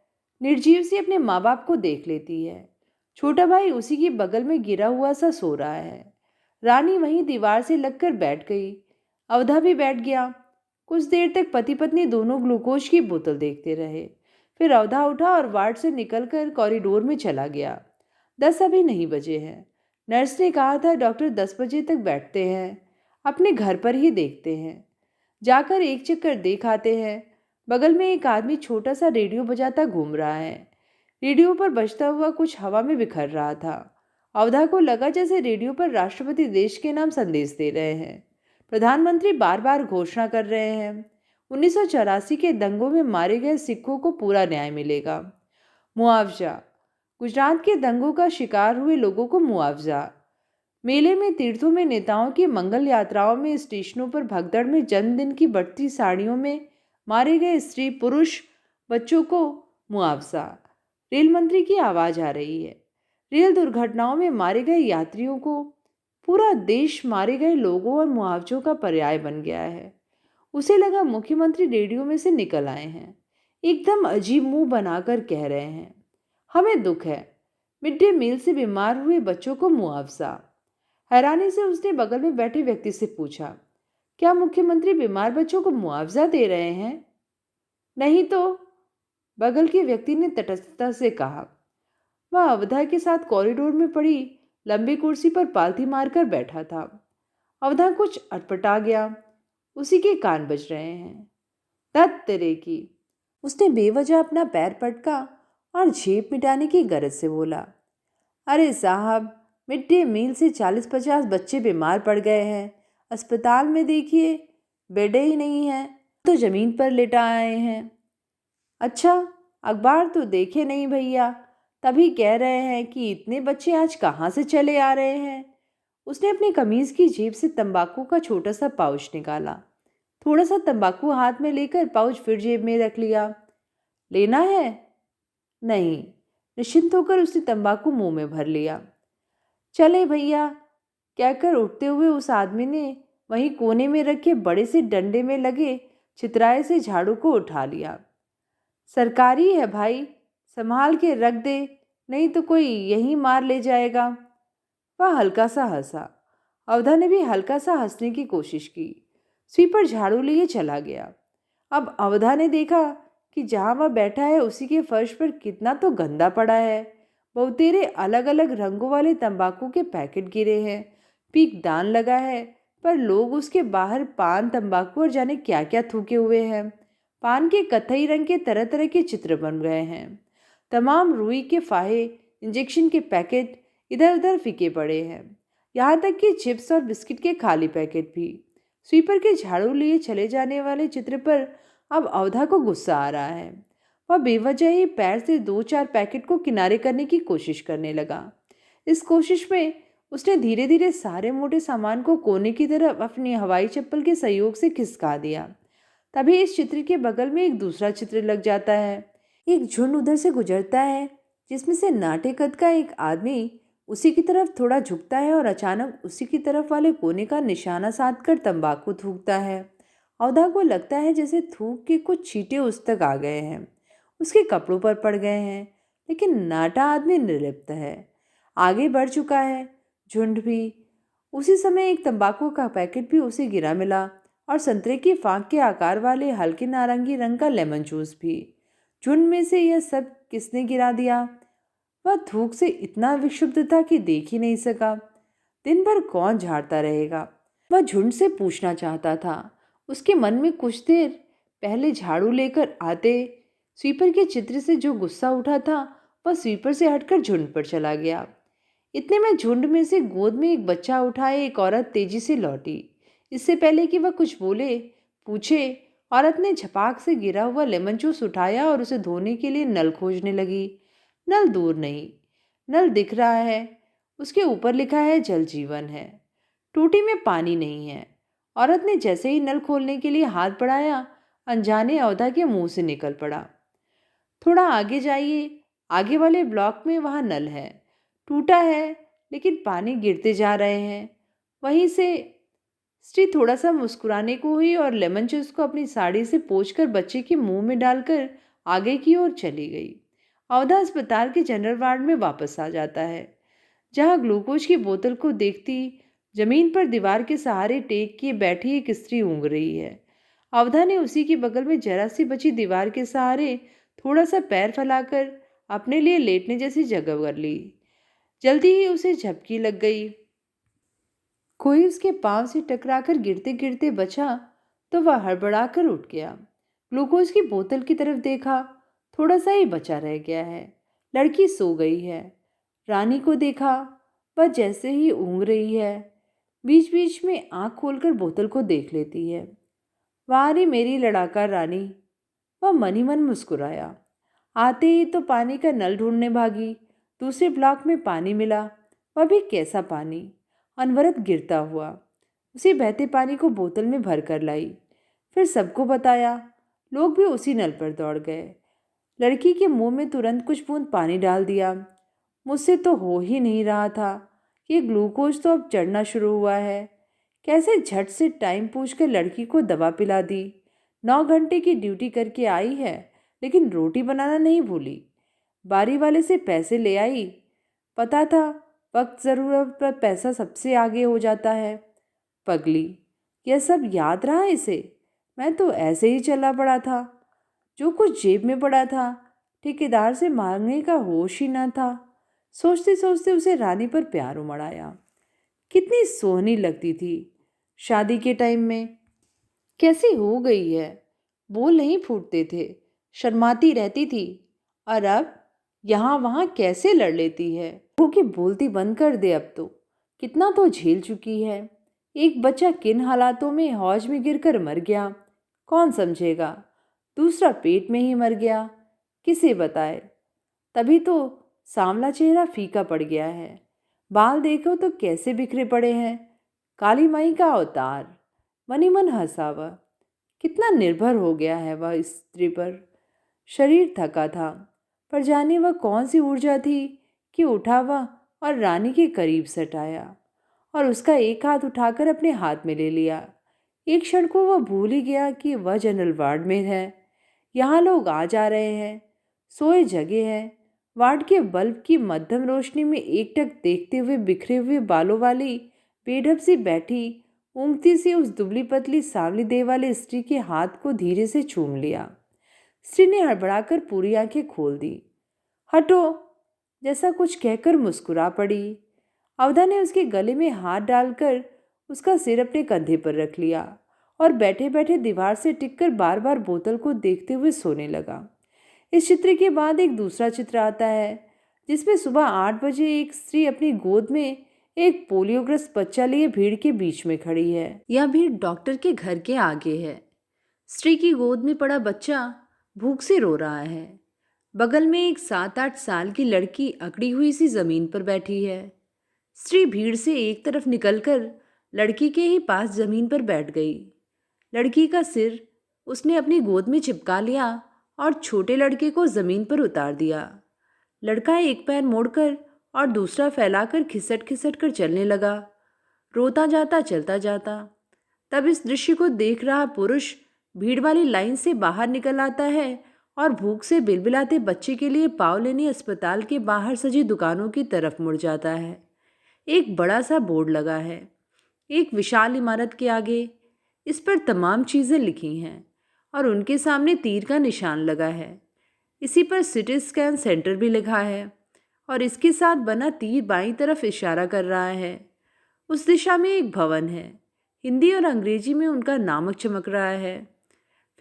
Speaker 1: निर्जीव सी अपने माँ बाप को देख लेती है। छोटा भाई उसी के बगल में गिरा हुआ सा सो रहा है। रानी वहीं दीवार से लगकर बैठ गई। अवधा भी बैठ गया। कुछ देर तक पति पत्नी दोनों ग्लूकोज की बोतल देखते रहे। फिर अवधा उठा और वार्ड से निकलकर कॉरिडोर में चला गया। 10 अभी नहीं बजे हैं। नर्स ने कहा था डॉक्टर 10 बजे तक बैठते हैं, अपने घर पर ही देखते हैं। जाकर एक चक्कर देख आते हैं। बगल में एक आदमी छोटा सा रेडियो बजाता घूम रहा है। रेडियो पर बजता हुआ कुछ हवा में बिखर रहा था। अवधा को लगा जैसे रेडियो पर राष्ट्रपति देश के नाम संदेश दे रहे हैं। प्रधानमंत्री बार बार घोषणा कर रहे हैं 1984 के दंगों में मारे गए सिखों को पूरा न्याय मिलेगा, मुआवजा, गुजरात के दंगों का शिकार हुए लोगों को मुआवजा। मेले में, तीर्थों में, नेताओं की मंगल यात्राओं में, स्टेशनों पर भगदड़ में, जन्मदिन की बढ़ती साड़ियों में मारे गए स्त्री पुरुष बच्चों को मुआवजा। रेल मंत्री की आवाज आ रही है। रेल दुर्घटनाओं में मारे गए यात्रियों को। पूरा देश मारे गए लोगों और मुआवजों का पर्याय बन गया है। उसे लगा मुख्यमंत्री रेडियो में से निकल आए हैं। एकदम अजीब मुंह बनाकर कह रहे हैं, हमें दुख है, मिड डे मील से बीमार हुए बच्चों को मुआवजा। हैरानी से उसने बगल में बैठे व्यक्ति से पूछा, क्या मुख्यमंत्री बीमार बच्चों को मुआवजा दे रहे हैं? नहीं तो, बगल के व्यक्ति ने तटस्थता से कहा। वह अवधा के साथ कॉरिडोर में पड़ी लंबी कुर्सी पर पालथी मारकर बैठा था। अवधा कुछ अटपटा गया। उसी के कान बज रहे हैं। तत तेरे की, उसने बेवजह अपना पैर पटका और झेप मिटाने की गरज से बोला, अरे साहब, मिड डे मील से 40-50 बच्चे बीमार पड़ गए हैं। अस्पताल में देखिए, बेड ही नहीं है, तो जमीन पर लेटा आए हैं। अच्छा, अखबार तो देखे नहीं भैया, तभी कह रहे हैं कि इतने बच्चे आज कहाँ से चले आ रहे हैं। उसने अपनी कमीज की जेब से तंबाकू का छोटा सा पाउच निकाला। थोड़ा सा तंबाकू हाथ में लेकर पाउच फिर जेब में रख लिया। लेना है? नहीं। निश्चिंत होकर उसने तंबाकू मुंह में भर लिया। चले भैया, कहकर उठते हुए उस आदमी ने वहीं कोने में रखे बड़े से डंडे में लगे चितराए से झाड़ू को उठा लिया। सरकारी है भाई, संभाल के रख दे, नहीं तो कोई यहीं मार ले जाएगा। वह हल्का सा हंसा। अवधा ने भी हल्का सा हंसने की कोशिश की। स्वीपर झाड़ू लिए चला गया। अब अवधा ने देखा कि जहां वह बैठा है उसी के फर्श पर कितना तो गंदा पड़ा है। बहुतेरे अलग अलग रंगों वाले तंबाकू के पैकेट गिरे हैं। पीक दान लगा है, पर लोग उसके बाहर पान, तंबाकू और जाने क्या क्या थूके हुए हैं। पान के कथई रंग के तरह तरह के चित्र बन गए हैं। तमाम रुई के फाहे, इंजेक्शन के पैकेट इधर उधर फीके पड़े हैं। यहाँ तक कि चिप्स और बिस्किट के खाली पैकेट भी। स्वीपर के झाड़ू लिए चले जाने वाले चित्र पर अब अवधा को गुस्सा आ रहा है। वह बेवजह ही पैर से 2-4 पैकेट को किनारे करने की कोशिश करने लगा। इस कोशिश में उसने धीरे धीरे सारे मोटे सामान को कोने की तरफ अपनी हवाई चप्पल के सहयोग से खिसका दिया। तभी इस चित्र के बगल में एक दूसरा चित्र लग जाता है। एक झुंड उधर से गुजरता है, जिसमें से नाटे कद का एक आदमी उसी की तरफ थोड़ा झुकता है और अचानक उसी की तरफ वाले कोने का निशाना साध कर तंबाकू थूकता है। अवधा को लगता है जैसे थूक के कुछ छींटे उस तक आ गए हैं, उसके कपड़ों पर पड़ गए हैं, लेकिन नाटा आदमी निर्लिप्त है, आगे बढ़ चुका है। झुंड भी। उसी समय एक तंबाकू का पैकेट भी उसे गिरा मिला और संतरे की फांक के आकार वाले हल्के नारंगी रंग का लेमन जूस भी। झुंड में से यह सब किसने गिरा दिया? वह थूक से इतना विक्षुब्ध था कि देख ही नहीं सका। दिन भर कौन झाड़ता रहेगा? वह झुंड से पूछना चाहता था। उसके मन में कुछ देर पहले झाड़ू लेकर आते स्वीपर के चित्र से जो गुस्सा उठा था, वह स्वीपर से हटकर झुंड पर चला गया। इतने में झुंड में से गोद में एक बच्चा उठाए एक औरत तेजी से लौटी। इससे पहले कि वह कुछ बोले पूछे, औरत ने झपाक से गिरा हुआ लेमन जूस उठाया और उसे धोने के लिए नल खोजने लगी। नल दूर नहीं, नल दिख रहा है। उसके ऊपर लिखा है जल जीवन है। टूटी में पानी नहीं है। औरत ने जैसे ही नल खोलने के लिए हाथ बढ़ाया, अनजाने अवधा के मुंह से निकल पड़ा, थोड़ा आगे जाइए, आगे वाले ब्लॉक में वहां नल है, टूटा है लेकिन पानी गिरते जा रहे हैं। वहीं से स्त्री थोड़ा सा मुस्कुराने को हुई और लेमन जूस को अपनी साड़ी से पोंछकर बच्चे के मुंह में डालकर आगे की ओर चली गई। अवधा अस्पताल के जनरल वार्ड में वापस आ जाता है, जहां ग्लूकोज की बोतल को देखती जमीन पर दीवार के सहारे टेक किए बैठी एक स्त्री ऊँघ रही है। अवधा ने उसी के बगल में जरा सी बची दीवार के सहारे थोड़ा सा पैर फैलाकर अपने लिए लेटने जैसी जगह कर ली। जल्दी ही उसे झपकी लग गई। कोई उसके पांव से टकराकर गिरते गिरते बचा तो वह हड़बड़ाकर उठ गया। ग्लूकोज की बोतल की तरफ देखा, थोड़ा सा ही बचा रह गया है। लड़की सो गई है। रानी को देखा, वह जैसे ही ऊँघ रही है, बीच बीच में आंख खोलकर बोतल को देख लेती है। वाह रे मेरी लड़ाका रानी, वह मन ही मन मुस्कुराया। आते ही तो पानी का नल ढूंढने भागी। दूसरे ब्लॉक में पानी मिला, वह भी कैसा पानी, अनवरत गिरता हुआ। उसी बहते पानी को बोतल में भर कर लाई, फिर सबको बताया। लोग भी उसी नल पर दौड़ गए। लड़की के मुंह में तुरंत कुछ बूंद पानी डाल दिया। मुझसे तो हो ही नहीं रहा था, ये ग्लूकोज तो अब चढ़ना शुरू हुआ है। कैसे झट से टाइम पूछकर लड़की को दवा पिला दी। 9 घंटे की ड्यूटी करके आई है, लेकिन रोटी बनाना नहीं भूली। बारी वाले से पैसे ले आई। पता था वक्त ज़रूरत पर पैसा सबसे आगे हो जाता है। पगली, यह सब याद रहा इसे। मैं तो ऐसे ही चला पड़ा था, जो कुछ जेब में पड़ा था ठेकेदार से मांगने का होश ही न था। सोचते सोचते उसे रानी पर प्यार उमड़ आया। कितनी सोहनी लगती थी शादी के टाइम में, कैसी हो गई है। बोल नहीं फूटते थे, शर्माती रहती थी, और अब यहाँ वहाँ कैसे लड़ लेती है। वो कि बोलती बंद कर दे अब तो, कितना तो झेल चुकी है। एक बच्चा किन हालातों में हौज में गिरकर मर गया, कौन समझेगा। दूसरा पेट में ही मर गया, किसे बताए। तभी तो सांवला चेहरा फीका पड़ गया है। बाल देखो तो कैसे बिखरे पड़े हैं। काली माई का अवतार। मन ही मन हंसा वह। कितना निर्भर हो गया है वह स्त्री पर। शरीर थका था, पर जाने वह कौन सी ऊर्जा थी कि उठा वह और रानी के करीब सटाया और उसका एक हाथ उठाकर अपने हाथ में ले लिया। एक क्षण को वह भूल ही गया कि वह जनरल वार्ड में है। यहाँ लोग आ जा रहे हैं, सोए जगे हैं। वार्ड के बल्ब की मध्यम रोशनी में एकटक देखते हुए बिखरे हुए बालों वाली बेढप सी बैठी ऊँघती सी उस दुबली पतली सांवली देह वाली स्त्री के हाथ को धीरे से चूम लिया। स्त्री ने हड़बड़ाकर पूरी आंखें खोल दी। हटो जैसा कुछ कहकर मुस्कुरा पड़ी। अवधा ने उसके गले में हाथ डालकर उसका सिर अपने कंधे पर रख लिया और बैठे बैठे दीवार से टिककर बार बार बोतल को देखते हुए सोने लगा। इस चित्र के बाद एक दूसरा चित्र आता है, जिसमें सुबह 8 बजे एक स्त्री अपनी गोद में एक पोलियोग्रस्त बच्चा लिए भीड़ के बीच में खड़ी है। यह भीड़ डॉक्टर के घर के आगे है। स्त्री की गोद में पड़ा बच्चा भूख से रो रहा है। बगल में एक 7-8 साल की लड़की अकड़ी हुई सी जमीन पर बैठी है। स्त्री भीड़ से एक तरफ निकलकर लड़की के ही पास जमीन पर बैठ गई। लड़की का सिर उसने अपनी गोद में चिपका लिया और छोटे लड़के को जमीन पर उतार दिया। लड़का एक पैर मोड़कर और दूसरा फैलाकर खिसट खिसट कर चलने लगा, रोता जाता चलता जाता। तब इस दृश्य को देख रहा पुरुष भीड़ वाली लाइन से बाहर निकल आता है और भूख से बिलबिलाते बच्चे के लिए पाव लेने अस्पताल के बाहर सजी दुकानों की तरफ मुड़ जाता है। एक बड़ा सा बोर्ड लगा है एक विशाल इमारत के आगे। इस पर तमाम चीज़ें लिखी हैं और उनके सामने तीर का निशान लगा है। इसी पर सिटी स्कैन सेंटर भी लिखा है और इसके साथ बना तीर बाईं तरफ इशारा कर रहा है। उस दिशा में एक भवन है, हिंदी और अंग्रेजी में उनका नामक चमक रहा है।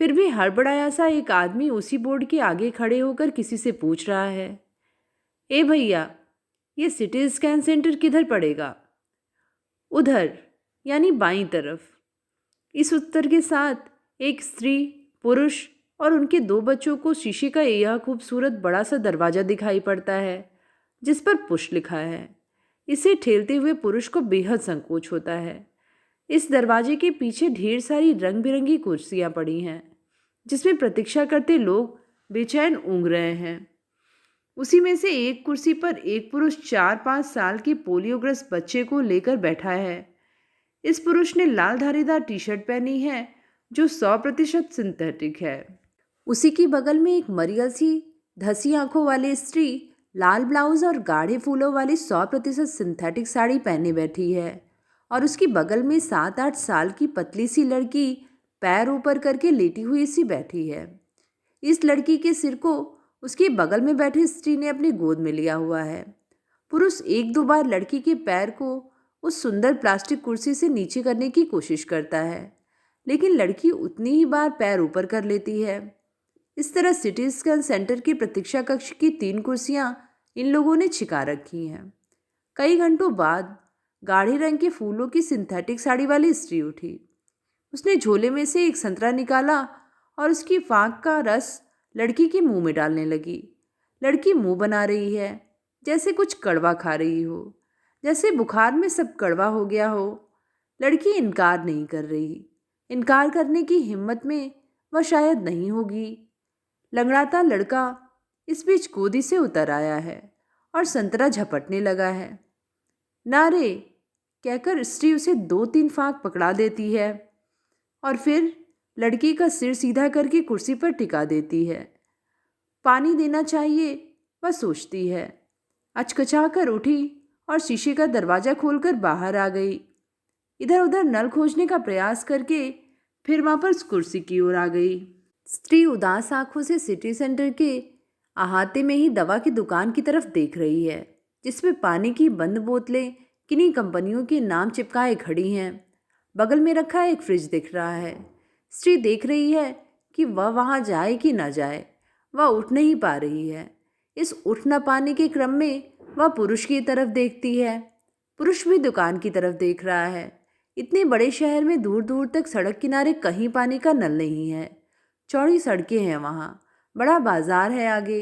Speaker 1: फिर भी हड़बड़ाया सा एक आदमी उसी बोर्ड के आगे खड़े होकर किसी से पूछ रहा है, ए भैया, ये सिटी स्कैन सेंटर किधर पड़ेगा? उधर, यानी बाईं तरफ। इस उत्तर के साथ एक स्त्री, पुरुष और उनके 2 बच्चों को शीशे का यह खूबसूरत बड़ा सा दरवाज़ा दिखाई पड़ता है, जिस पर पुश लिखा है। इसे ठेलते हुए पुरुष को बेहद संकोच होता है। इस दरवाजे के पीछे ढेर सारी रंग बिरंगी कुर्सियां पड़ी हैं, जिसमें प्रतीक्षा करते लोग बेचैन ऊँघ रहे हैं। उसी में से एक कुर्सी पर एक पुरुष 4-5 साल के पोलियोग्रस्त बच्चे को लेकर बैठा है। इस पुरुष ने लाल धारीदार टी शर्ट पहनी है, जो 100% सिंथेटिक है। उसी की बगल में एक मरियल सी धसी आंखों वाली स्त्री लाल ब्लाउज और गाढ़े फूलों वाली 100% सिंथेटिक साड़ी पहने बैठी है और उसकी बगल में 7-8 साल की पतली सी लड़की पैर ऊपर करके लेटी हुई सी बैठी है। इस लड़की के सिर को उसके बगल में बैठी स्त्री ने अपनी गोद में लिया हुआ है। पुरुष 1-2 बार लड़की के पैर को उस सुंदर प्लास्टिक कुर्सी से नीचे करने की कोशिश करता है, लेकिन लड़की उतनी ही बार पैर ऊपर कर लेती है। इस तरह सिटी स्कैन सेंटर की प्रतीक्षा कक्ष की 3 कुर्सियां इन लोगों ने छिका रखी हैं। कई घंटों बाद गाढ़े रंग के फूलों की सिंथेटिक साड़ी वाली स्त्री उठी। उसने झोले में से एक संतरा निकाला और उसकी फाँक का रस लड़की के मुंह में डालने लगी। लड़की मुंह बना रही है, जैसे कुछ कड़वा खा रही हो, जैसे बुखार में सब कड़वा हो गया हो। लड़की इनकार नहीं कर रही। इनकार करने की हिम्मत में वह शायद नहीं होगी। लंगड़ाता लड़का इस बीच गोदी से उतर आया है और संतरा झपटने लगा है। ना रे कहकर स्त्री उसे 2-3 फाँक पकड़ा देती है और फिर लड़की का सिर सीधा करके कुर्सी पर टिका देती है। पानी देना चाहिए, वह सोचती है। अचकचा कर उठी और शीशे का दरवाज़ा खोलकर बाहर आ गई। इधर उधर नल खोजने का प्रयास करके फिर वापस कुर्सी की ओर आ गई। स्त्री उदास आंखों से सिटी सेंटर के अहाते में ही दवा की दुकान की तरफ देख रही है, जिसमें पानी की बंद बोतलें किन्हीं कंपनियों के नाम चिपकाए खड़ी हैं। बगल में रखा एक फ्रिज दिख रहा है। स्त्री देख रही है कि वह वहाँ जाए कि न जाए। वह उठ नहीं पा रही है। इस उठ न पाने के क्रम में वह पुरुष की तरफ देखती है। पुरुष भी दुकान की तरफ देख रहा है। इतने बड़े शहर में दूर दूर तक सड़क किनारे कहीं पानी का नल नहीं है। चौड़ी सड़कें हैं वहाँ, बड़ा बाजार है आगे।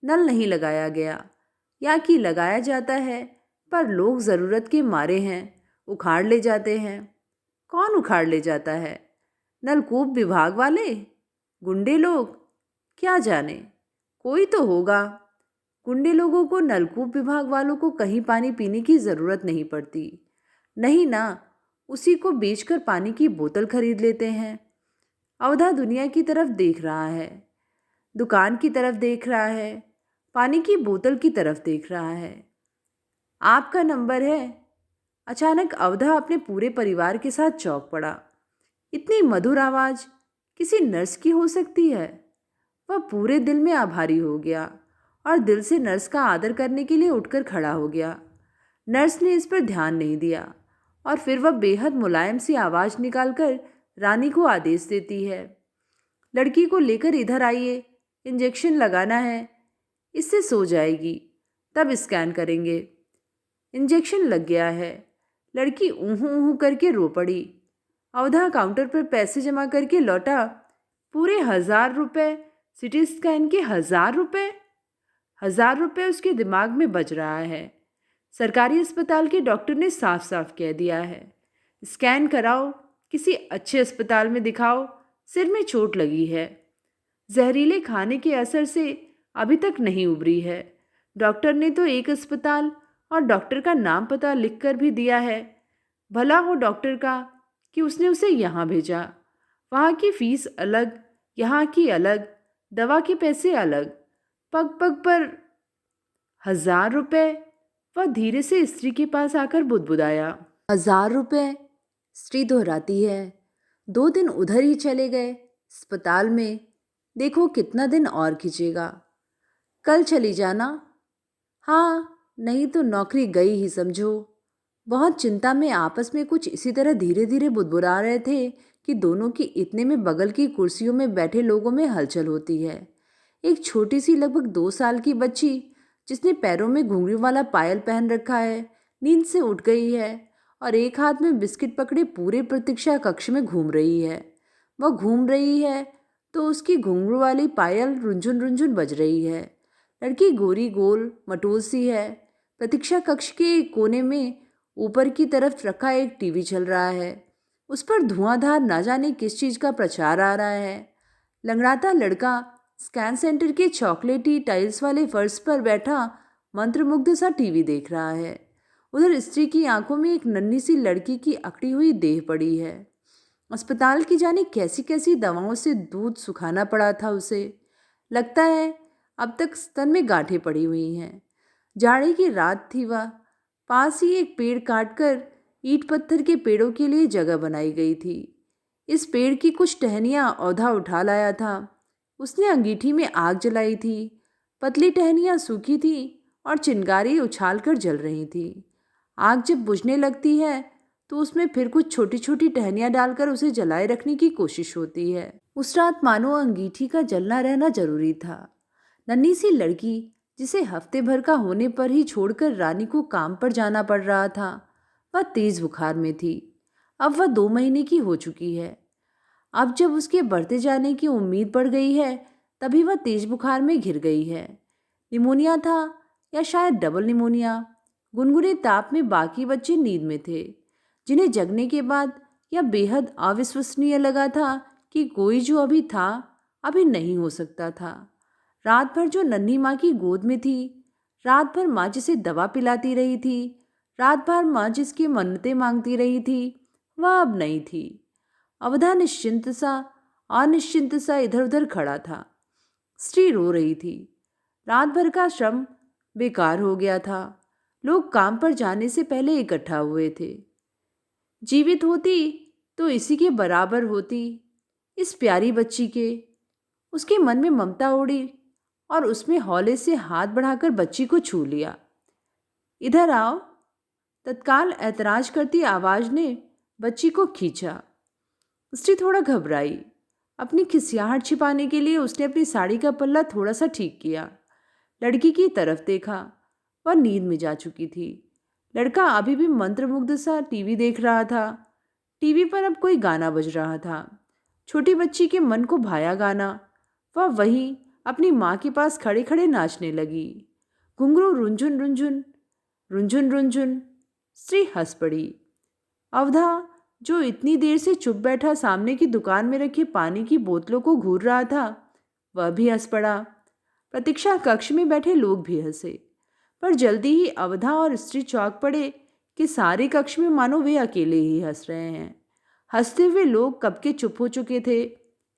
Speaker 1: नल नहीं लगाया गया, या कि लगाया जाता है पर लोग ज़रूरत के मारे हैं, उखाड़ ले जाते हैं। कौन उखाड़ ले जाता है? नलकूप विभाग वाले, गुंडे लोग, क्या जाने, कोई तो होगा। गुंडे लोगों को नलकूप विभाग वालों को कहीं पानी पीने की ज़रूरत नहीं पड़ती। नहीं ना, उसी को बेचकर पानी की बोतल खरीद लेते हैं। अवधा दुनिया की तरफ देख रहा है, दुकान की तरफ देख रहा है, पानी की बोतल की तरफ देख रहा है। आपका नंबर है। अचानक अवधा अपने पूरे परिवार के साथ चौंक पड़ा। इतनी मधुर आवाज़ किसी नर्स की हो सकती है? वह पूरे दिल में आभारी हो गया और दिल से नर्स का आदर करने के लिए उठकर खड़ा हो गया। नर्स ने इस पर ध्यान नहीं दिया और फिर वह बेहद मुलायम सी आवाज़ निकालकर रानी को आदेश देती है, लड़की को लेकर इधर आइए, इंजेक्शन लगाना है, इससे सो जाएगी, तब स्कैन करेंगे। इंजेक्शन लग गया है। लड़की ऊहू ऊहू करके रो पड़ी। अवधा काउंटर पर पैसे जमा करके लौटा। पूरे 1000 रुपये, सिटी स्कैन के 1000 रुपये। 1000 रुपये उसके दिमाग में बज रहा है। सरकारी अस्पताल के डॉक्टर ने साफ साफ कह दिया है, स्कैन कराओ, किसी अच्छे अस्पताल में दिखाओ, सिर में चोट लगी है, जहरीले खाने के असर से अभी तक नहीं उबरी है। डॉक्टर ने तो एक अस्पताल और डॉक्टर का नाम पता लिख कर भी दिया है। भला हो डॉक्टर का कि उसने उसे यहाँ भेजा। वहाँ की फीस अलग, यहाँ की अलग, दवा के पैसे अलग, पग पग पर 1000 रुपये। वह धीरे से स्त्री के पास आकर बुदबुदाया, 1000 रुपये। स्त्री दोहराती है, 2 दिन उधर ही चले गए अस्पताल में, देखो कितना दिन और खींचेगा। कल चली जाना। हाँ, नहीं तो नौकरी गई ही समझो। बहुत चिंता में आपस में कुछ इसी तरह धीरे धीरे बुदबुदा रहे थे कि दोनों की इतने में बगल की कुर्सियों में बैठे लोगों में हलचल होती है। एक छोटी सी लगभग 2 साल की बच्ची जिसने पैरों में घुंघरू वाला पायल पहन रखा है, नींद से उठ गई है और एक हाथ में बिस्किट पकड़े पूरे प्रतीक्षा कक्ष में घूम रही है। वह घूम रही है तो उसकी घुंघरू वाली पायल रुंझुन रुंझुन बज रही है। लड़की गोरी गोल मटोल सी है। प्रतीक्षा कक्ष के एक कोने में ऊपर की तरफ रखा एक टीवी चल रहा है। उस पर धुआंधार ना जाने किस चीज़ का प्रचार आ रहा है। लंगड़ाता लड़का स्कैन सेंटर के चॉकलेटी टाइल्स वाले फर्श पर बैठा मंत्रमुग्ध सा टीवी देख रहा है। उधर स्त्री की आंखों में एक नन्ही सी लड़की की अकड़ी हुई देह पड़ी है। अस्पताल की जाने कैसी कैसी दवाओं से दूध सुखाना पड़ा था उसे। लगता है अब तक स्तन में गांठें पड़ी हुई हैं। जाड़े की रात थी वह। पास ही एक पेड़ काटकर ईंट पत्थर के पेड़ों के लिए जगह बनाई गई थी। इस पेड़ की कुछ टहनियाँ औधा उठा लाया था। उसने अंगीठी में आग जलाई थी। पतली टहनियाँ सूखी थी और चिंगारी उछाल कर जल रही थी। आग जब बुझने लगती है तो उसमें फिर कुछ छोटी छोटी टहनियाँ डालकर उसे जलाए रखने की कोशिश होती है। उस रात मानो अंगीठी का जलना रहना जरूरी था। नन्ही सी लड़की जिसे हफ्ते भर का होने पर ही छोड़कर रानी को काम पर जाना पड़ रहा था, वह तेज बुखार में थी। अब वह 2 महीने की हो चुकी है। अब जब उसके बढ़ते जाने की उम्मीद बढ़ गई है, तभी वह तेज बुखार में घिर गई है। निमोनिया था या शायद डबल निमोनिया। गुनगुने ताप में बाकी बच्चे नींद में थे, जिन्हें जगने के बाद यह बेहद अविश्वसनीय लगा था कि कोई जो अभी था अभी नहीं हो सकता था। रात भर जो नन्ही माँ की गोद में थी, रात भर माँ जिसे दवा पिलाती रही थी, रात भर माँ जिसकी मन्नतें मांगती रही थी, वह अब नहीं थी। अवधा अनिश्चिंत सा इधर उधर खड़ा था। स्त्री रो रही थी। रात भर का श्रम बेकार हो गया था। लोग काम पर जाने से पहले इकट्ठा हुए थे। जीवित होती तो इसी के बराबर होती, इस प्यारी बच्ची के। उसके मन में ममता उड़ी और उसमें हौले से हाथ बढ़ाकर बच्ची को छू लिया। इधर आओ, तत्काल ऐतराज करती आवाज ने बच्ची को खींचा। स्त्री थोड़ा घबराई। अपनी खिसियाहट छिपाने के लिए उसने अपनी साड़ी का पल्ला थोड़ा सा ठीक किया। लड़की की तरफ देखा। वह नींद में जा चुकी थी। लड़का अभी भी मंत्रमुग्ध सा टीवी देख रहा था। टीवी पर अब कोई गाना बज रहा था। छोटी बच्ची के मन को भाया गाना। वह वहीं अपनी माँ के पास खड़े खड़े नाचने लगी। घुंघरू रुंझुन रुंझुन, रुंझुन रुंझुन। स्त्री हंस पड़ी। अवधा जो इतनी देर से चुप बैठा सामने की दुकान में रखे पानी की बोतलों को घूर रहा था, वह भी हंस पड़ा। प्रतीक्षा कक्ष में बैठे लोग भी हंसे, पर जल्दी ही अवधा और स्त्री चौंक पड़े कि सारे कक्ष में मानो वे अकेले ही हंस रहे हैं। हंसते हुए लोग कब के चुप हो चुके थे,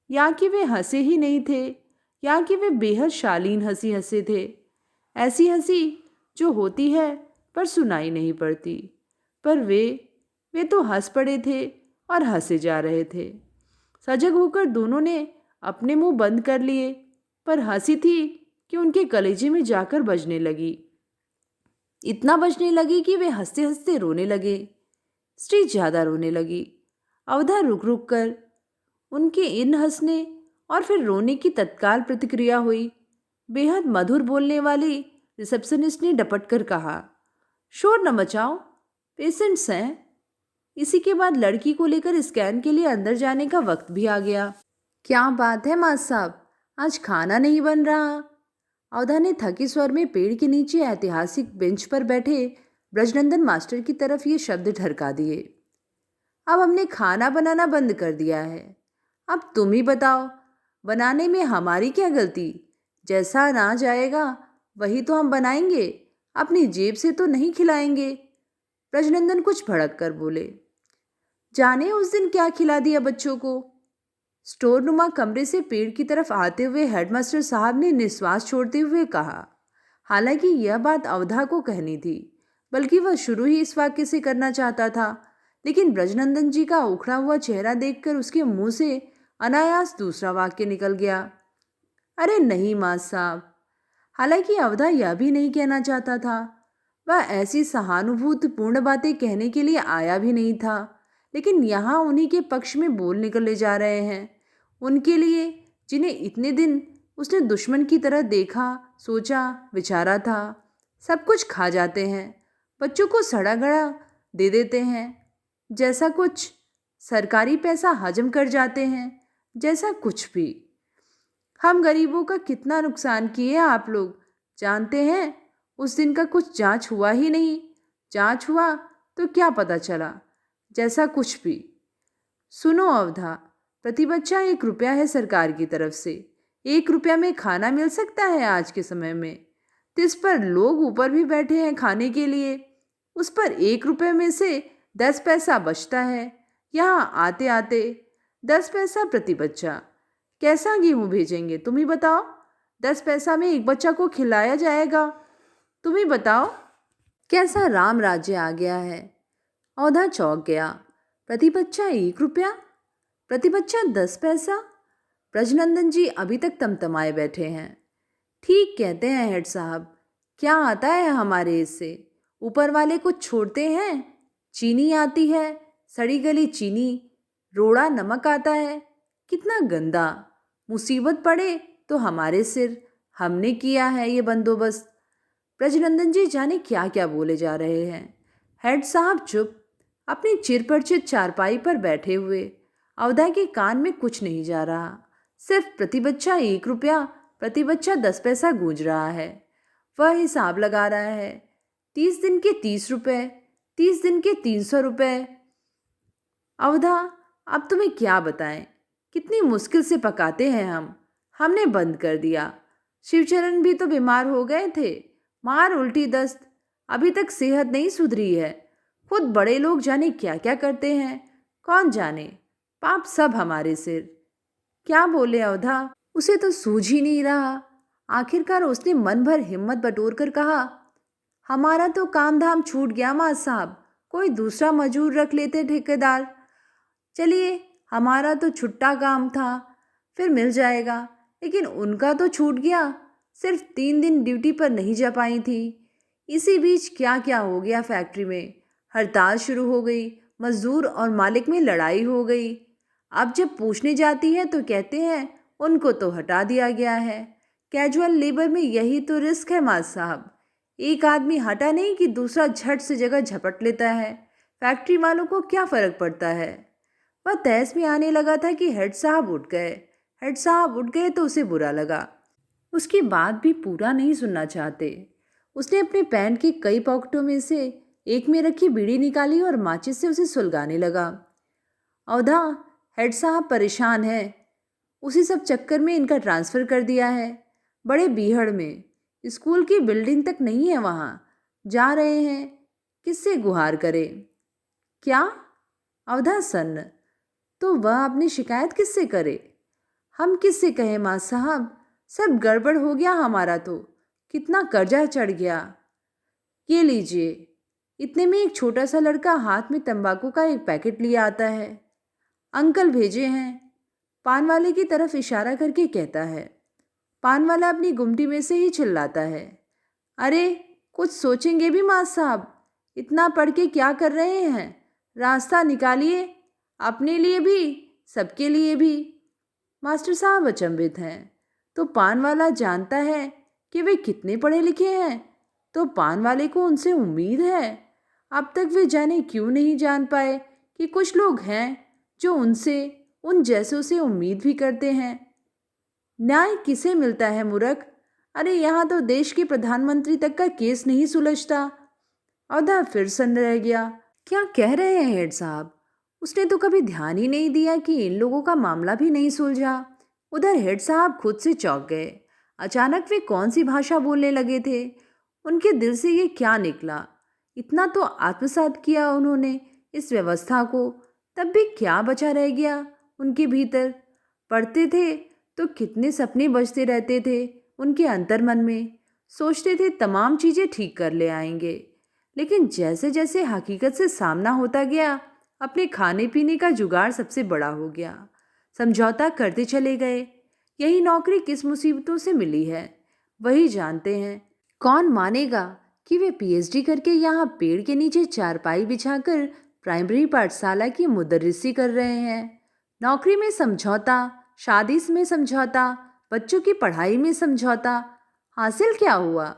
Speaker 1: या कि वे हंसे ही नहीं थे, या कि वे बेहद शालीन हंसी हंसे थे। ऐसी हंसी जो होती है पर सुनाई नहीं पड़ती। पर वे तो हंस पड़े थे और हंसे जा रहे थे। सजग होकर दोनों ने अपने मुंह बंद कर लिए, पर हंसी थी कि उनके कलेजे में जाकर बजने लगी। इतना बजने लगी कि वे हंसते हंसते रोने लगे। स्त्री ज्यादा रोने लगी। अवधा रुक रुक कर उनके इन हंसने और फिर रोने की तत्काल प्रतिक्रिया हुई। बेहद मधुर बोलने वाली रिसेप्शनिस्ट ने डपट कर कहा, शोर न मचाओ, पेशेंट्स हैं। इसी के बाद लड़की को लेकर स्कैन के लिए अंदर जाने का वक्त भी आ गया। क्या बात है माँ साहब, आज खाना नहीं बन रहा? अवधा ने थके स्वर में पेड़ के नीचे ऐतिहासिक बेंच पर बैठे ब्रजनंदन मास्टर की तरफ ये शब्द ढरका दिए। अब हमने खाना बनाना बंद कर दिया है। अब तुम ही बताओ, बनाने में हमारी क्या गलती? जैसा अनाज आएगा वही तो हम बनाएंगे, अपनी जेब से तो नहीं खिलाएंगे। ब्रजनंदन कुछ भड़क कर बोले। जाने उस दिन क्या खिला दिया बच्चों को। स्टोर नुमा कमरे से पेड़ की तरफ आते हुए हेडमास्टर साहब ने निश्वास छोड़ते हुए कहा। हालांकि यह बात अवधा को कहनी थी, बल्कि वह शुरू ही इस वाक्य से करना चाहता था, लेकिन ब्रजनंदन जी का उखड़ा हुआ चेहरा देखकर उसके मुंह से अनायास दूसरा वाक्य निकल गया। अरे नहीं माँ साहब। हालांकि अवधा यह भी नहीं कहना चाहता था। वह ऐसी सहानुभूतिपूर्ण बातें कहने के लिए आया भी नहीं था, लेकिन यहाँ उन्हीं के पक्ष में बोल निकले जा रहे हैं। उनके लिए जिन्हें इतने दिन उसने दुश्मन की तरह देखा, सोचा, विचारा था। सब कुछ खा जाते हैं, बच्चों को सड़ा गड़ा दे देते हैं, जैसा कुछ सरकारी पैसा हजम कर जाते हैं, जैसा कुछ भी। हम गरीबों का कितना नुकसान किए आप लोग जानते हैं। उस दिन का कुछ जांच हुआ ही नहीं। जांच हुआ तो क्या पता चला, जैसा कुछ भी। सुनो अवधा, प्रति बच्चा 1 रुपया है सरकार की तरफ से। 1 रुपया में खाना मिल सकता है आज के समय में? तो इस पर लोग ऊपर भी बैठे हैं खाने के लिए। उस पर 1 रुपये में से 10 पैसा बचता है। यहाँ आते आते 10 पैसा प्रति बच्चा। कैसा गेहूँ भेजेंगे तुम ही बताओ? 10 पैसा में एक बच्चा को खिलाया जाएगा? तुम ही बताओ। कैसा राम राज्य आ गया है। औधा चौंक गया। प्रति बच्चा 1 रुपया, प्रति बच्चा 10 पैसा। ब्रजनंदन जी अभी तक तमतमाए बैठे हैं। ठीक कहते हैं हेड साहब, क्या आता है हमारे इससे? ऊपर वाले कुछ छोड़ते हैं? चीनी आती है, सड़ी गली चीनी, रोड़ा नमक आता है। कितना गंदा। मुसीबत पड़े तो हमारे सिर, हमने किया है ये बंदोबस्त। ब्रजनंदन जी जाने क्या क्या बोले जा रहे हैं। हेड साहब चुप, अपनी चिरपरिचित चारपाई पर बैठे हुए। अवधा के कान में कुछ नहीं जा रहा, सिर्फ प्रति बच्चा 1 रुपया, प्रति बच्चा 10 पैसा गूंज रहा है। वह हिसाब लगा रहा है। 30 दिन के 30 रुपये, 30 दिन के 300 रुपये। अवधा, अब तुम्हें क्या बताएं, कितनी मुश्किल से पकाते हैं हम। हमने बंद कर दिया। शिवचरण भी तो बीमार हो गए थे, मार उल्टी दस्त, अभी तक सेहत नहीं सुधरी है। खुद बड़े लोग जाने क्या क्या करते हैं, कौन जाने। पाप सब हमारे सिर। क्या बोले अवधा, उसे तो सूझ ही नहीं रहा। आखिरकार उसने मन भर हिम्मत बटोर कर कहा, हमारा तो काम धाम छूट गया माँ साहब, कोई दूसरा मजूर रख लेते ठेकेदार। चलिए, हमारा तो छुट्टा काम था, फिर मिल जाएगा, लेकिन उनका तो छूट गया। सिर्फ 3 दिन ड्यूटी पर नहीं जा पाई थी। इसी बीच क्या क्या हो गया फैक्ट्री में। हड़ताल शुरू हो गई, मजदूर और मालिक में लड़ाई हो गई। अब जब पूछने जाती है तो कहते हैं उनको तो हटा दिया गया है। कैजुअल लेबर में यही तो रिस्क है माँ साहब। एक आदमी हटा नहीं कि दूसरा झट से जगह झपट लेता है। फैक्ट्री वालों को क्या फ़र्क पड़ता है। वह तहस में आने लगा था कि हेड साहब उठ गए। हेड साहब उठ गए तो उसे बुरा लगा। उसकी बात भी पूरा नहीं सुनना चाहते। उसने अपने पैंट की कई पॉकेटों में से एक में रखी बीड़ी निकाली और माचिस से उसे सुलगाने लगा। अवधा, हेड साहब परेशान है, उसी सब चक्कर में इनका ट्रांसफ़र कर दिया है। बड़े बीहड़ में, स्कूल की बिल्डिंग तक नहीं है वहाँ। जा रहे हैं, किससे गुहार करे। क्या? अवधा सन्न। तो वह अपनी शिकायत किससे करे? हम किससे कहें माँ साहब, सब गड़बड़ हो गया हमारा तो। कितना कर्जा चढ़ गया। ये लीजिए। इतने में एक छोटा सा लड़का हाथ में तंबाकू का एक पैकेट लिए आता है। अंकल भेजे हैं। पान वाले की तरफ इशारा करके कहता है। पान वाला अपनी गुमटी में से ही चिल्लाता है, अरे कुछ सोचेंगे भी माँ साहब, इतना पढ़ के क्या कर रहे हैं? रास्ता निकालिए, अपने लिए भी सबके लिए भी। मास्टर साहब अचंभित हैं। तो पान वाला जानता है कि वे कितने पढ़े लिखे हैं, तो पान वाले को उनसे उम्मीद है। अब तक वे जाने क्यों नहीं जान पाए कि कुछ लोग हैं जो उनसे, उन जैसों से उम्मीद भी करते हैं। न्याय किसे मिलता है मूर्ख? अरे यहाँ तो देश के प्रधानमंत्री तक का केस नहीं सुलझता। अवधा फिर सन्न रह गया। क्या कह रहे हैं हेड साहब? उसने तो कभी ध्यान ही नहीं दिया कि इन लोगों का मामला भी नहीं सुलझा। उधर हेड साहब खुद से चौंक गए। अचानक वे कौन सी भाषा बोलने लगे थे? उनके दिल से ये क्या निकला? इतना तो आत्मसात किया उन्होंने इस व्यवस्था को, तब भी क्या बचा रह गया उनके भीतर? पढ़ते थे तो कितने सपने बजते रहते थे उनके अंतर्मन में। सोचते थे तमाम चीज़ें ठीक कर ले आएंगे, लेकिन जैसे जैसे हकीकत से सामना होता गया, अपने खाने पीने का जुगाड़ सबसे बड़ा हो गया। समझौता करते चले गए। यही नौकरी किस मुसीबतों से मिली है वही जानते हैं। कौन मानेगा कि वे पीएचडी करके यहाँ पेड़ के नीचे चारपाई बिछाकर प्राइमरी पाठशाला की मुदर्रिसी कर रहे हैं। नौकरी में समझौता, शादी में समझौता, बच्चों की पढ़ाई में समझौता। हासिल क्या हुआ?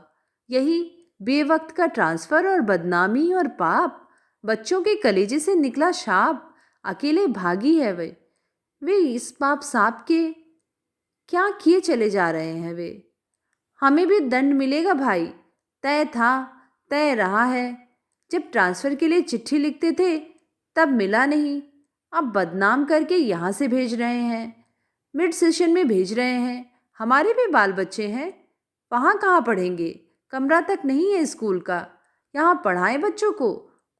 Speaker 1: यही बेवक्त का ट्रांसफ़र और बदनामी और पाप। बच्चों के कलेजे से निकला शाप। अकेले भागी है वे इस पाप साप के क्या किए चले जा रहे हैं वे। हमें भी दंड मिलेगा भाई, तय था, तय रहा है। जब ट्रांसफ़र के लिए चिट्ठी लिखते थे तब मिला नहीं, अब बदनाम करके यहाँ से भेज रहे हैं, मिड सेशन में भेज रहे हैं। हमारे भी बाल बच्चे हैं, वहाँ कहाँ पढ़ेंगे? कमरा तक नहीं है स्कूल का, यहाँ पढ़ाएं बच्चों को,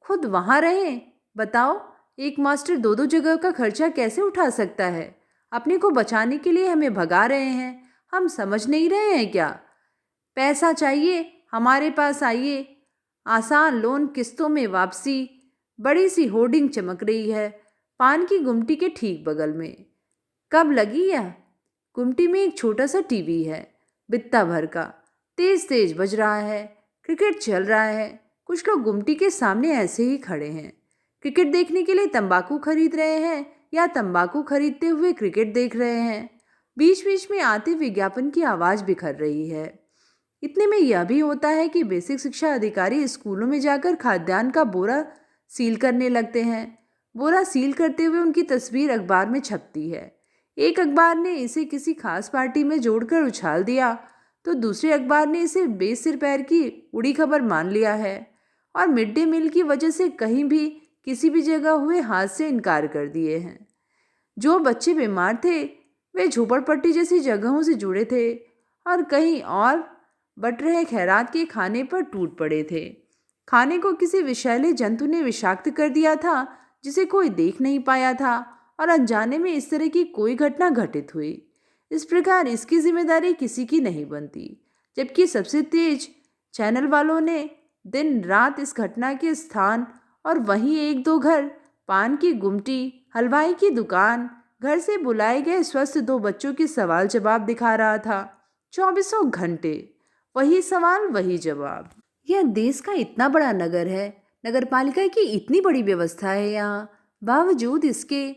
Speaker 1: खुद वहाँ रहें। बताओ, एक मास्टर 2-2 जगह का खर्चा कैसे उठा सकता है? अपने को बचाने के लिए हमें भगा रहे हैं, हम समझ नहीं रहे हैं क्या? पैसा चाहिए, हमारे पास आइए। आसान लोन, किस्तों में वापसी। बड़ी सी होर्डिंग चमक रही है पान की गुमटी के ठीक बगल में। कब लगी यह? गुमटी में एक छोटा सा टीवी है, बित्ता भर का। तेज तेज बज रहा है, क्रिकेट चल रहा है। कुछ लोग गुमटी के सामने ऐसे ही खड़े हैं। क्रिकेट देखने के लिए तंबाकू खरीद रहे हैं या तंबाकू खरीदते हुए क्रिकेट देख रहे हैं। बीच बीच में आते विज्ञापन की आवाज़ बिखर रही है। इतने में यह भी होता है कि बेसिक शिक्षा अधिकारी स्कूलों में जाकर खाद्यान्न का बोरा सील करने लगते हैं। बोरा सील करते हुए उनकी तस्वीर अखबार में छपती है। एक अखबार ने इसे किसी खास पार्टी में जोड़कर उछाल दिया तो दूसरे अखबार ने इसे बेसिर पैर की उड़ी खबर मान लिया है और मिड डे मील की वजह से कहीं भी किसी भी जगह हुए हाथ से इनकार कर दिए हैं। जो बच्चे बीमार थे वे झोपड़पट्टी जैसी जगहों से जुड़े थे और कहीं और बट रहे खैरात के खाने पर टूट पड़े थे। खाने को किसी विषैले जंतु ने विषाक्त कर दिया था जिसे कोई देख नहीं पाया था और अनजाने में इस तरह की कोई घटना घटित हुई। इस प्रकार इसकी जिम्मेदारी किसी की नहीं बनती, जबकि सबसे तेज चैनल वालों ने दिन रात इस घटना के स्थान और वहीं एक दो घर, पान की गुमटी, हलवाई की दुकान, घर से बुलाए गए स्वस्थ दो बच्चों के सवाल जवाब दिखा रहा था। 24 घंटे वही सवाल वही जवाब। यह देश का इतना बड़ा नगर है, नगर पालिका की इतनी बड़ी व्यवस्था है यहाँ, बावजूद इसके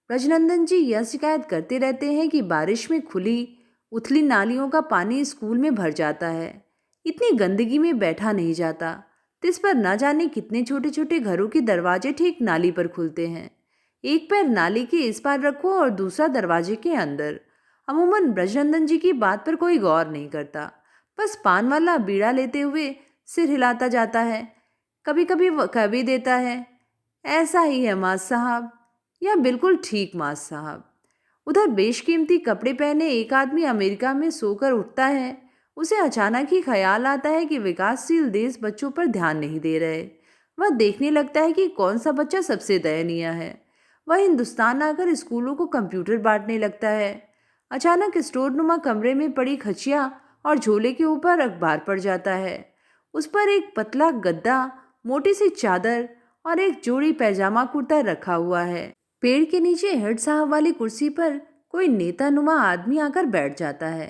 Speaker 1: ब्रजनंदन जी यह शिकायत करते रहते हैं कि बारिश में खुली उथली नालियों का पानी स्कूल में भर जाता है। इतनी गंदगी में बैठा नहीं जाता, तो इस पर न जाने कितने छोटे छोटे घरों के दरवाजे ठीक नाली पर खुलते हैं। एक पैर नाली के इस पार रखो और दूसरा दरवाजे के अंदर। अमूमन ब्रजनंदन जी की बात पर कोई गौर नहीं करता, बस पान वाला बीड़ा लेते हुए सिर हिलाता जाता है, कभी कभी वह कह भी देता है, ऐसा ही है मास साहब, या बिल्कुल ठीक मास साहब। उधर बेशकीमती कपड़े पहने एक आदमी अमेरिका में सोकर उठता है। उसे अचानक ही ख्याल आता है कि विकासशील देश बच्चों पर ध्यान नहीं दे रहे। वह देखने लगता है कि कौन सा बच्चा सबसे दयनीय है। वह हिंदुस्तान आकर स्कूलों को कंप्यूटर बांटने लगता है। अचानक स्टोर नुमा कमरे में पड़ी खचिया और झोले के ऊपर अखबार पड़ जाता है। उस पर एक पतला गद्दा, मोटी सी चादर और एक जोड़ी पैजामा कुर्ता रखा हुआ है। पेड़ के नीचे हेड साहब वाली कुर्सी पर कोई नेता नुमा आदमी आकर बैठ जाता है।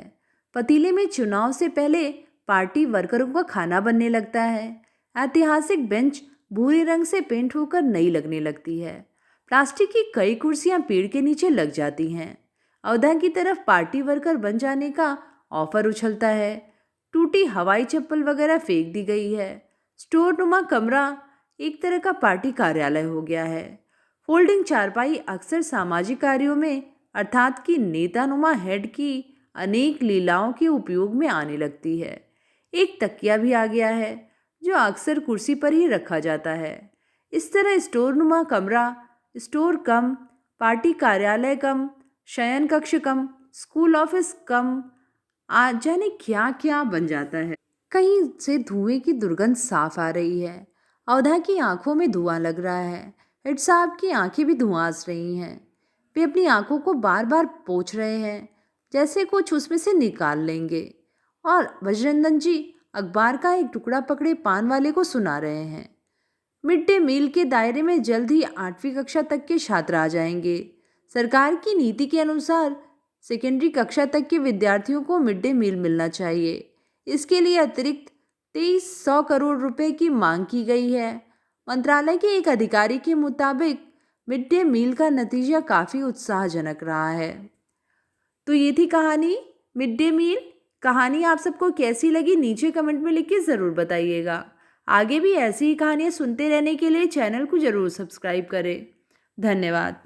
Speaker 1: पतीले में चुनाव से पहले पार्टी वर्करों का खाना बनने लगता है। ऐतिहासिक बेंच भूरे रंग से पेंट होकर नई लगने लगती है। प्लास्टिक की कई कुर्सियां पेड़ के नीचे लग जाती हैं। अवधा की तरफ पार्टी वर्कर बन जाने का ऑफर उछलता है। टूटी हवाई चप्पल वगैरह फेंक दी गई है। स्टोर नुमा कमरा एक तरह का पार्टी कार्यालय हो गया है। फोल्डिंग चारपाई अक्सर सामाजिक कार्यों में अर्थात कि नेता नुमा हेड की अनेक लीलाओं के उपयोग में आने लगती है। एक तकिया भी आ गया है जो अक्सर कुर्सी पर ही रखा जाता है। इस तरह स्टोर नुमा कमरा स्टोर कम, पार्टी कार्यालय कम, शयन कक्ष कम, स्कूल ऑफिस कम, आज जाने क्या क्या बन जाता है। कहीं से धुएं की दुर्गंध साफ आ रही है। अवधा की आंखों में धुआं लग रहा है। हेड साहब की आंखें भी धुआंस रही हैं। वे अपनी आंखों को बार बार पोंछ रहे हैं, जैसे कुछ उसमें से निकाल लेंगे। और ब्रजनंदन जी अखबार का एक टुकड़ा पकड़े पान वाले को सुना रहे हैं। मिड डे मील के दायरे में जल्द ही 8वीं कक्षा तक के छात्र आ जाएंगे। सरकार की नीति के अनुसार सेकेंडरी कक्षा तक के विद्यार्थियों को मिड डे मील मिलना चाहिए। इसके लिए अतिरिक्त 2300 करोड़ रुपए की मांग की गई है। मंत्रालय के एक अधिकारी के मुताबिक मिड डे मील का नतीजा काफ़ी उत्साहजनक रहा है। तो ये थी कहानी मिड डे मील। कहानी आप सबको कैसी लगी नीचे कमेंट में लिख के ज़रूर बताइएगा। आगे भी ऐसी ही कहानियाँ सुनते रहने के लिए चैनल को ज़रूर सब्सक्राइब करें। धन्यवाद।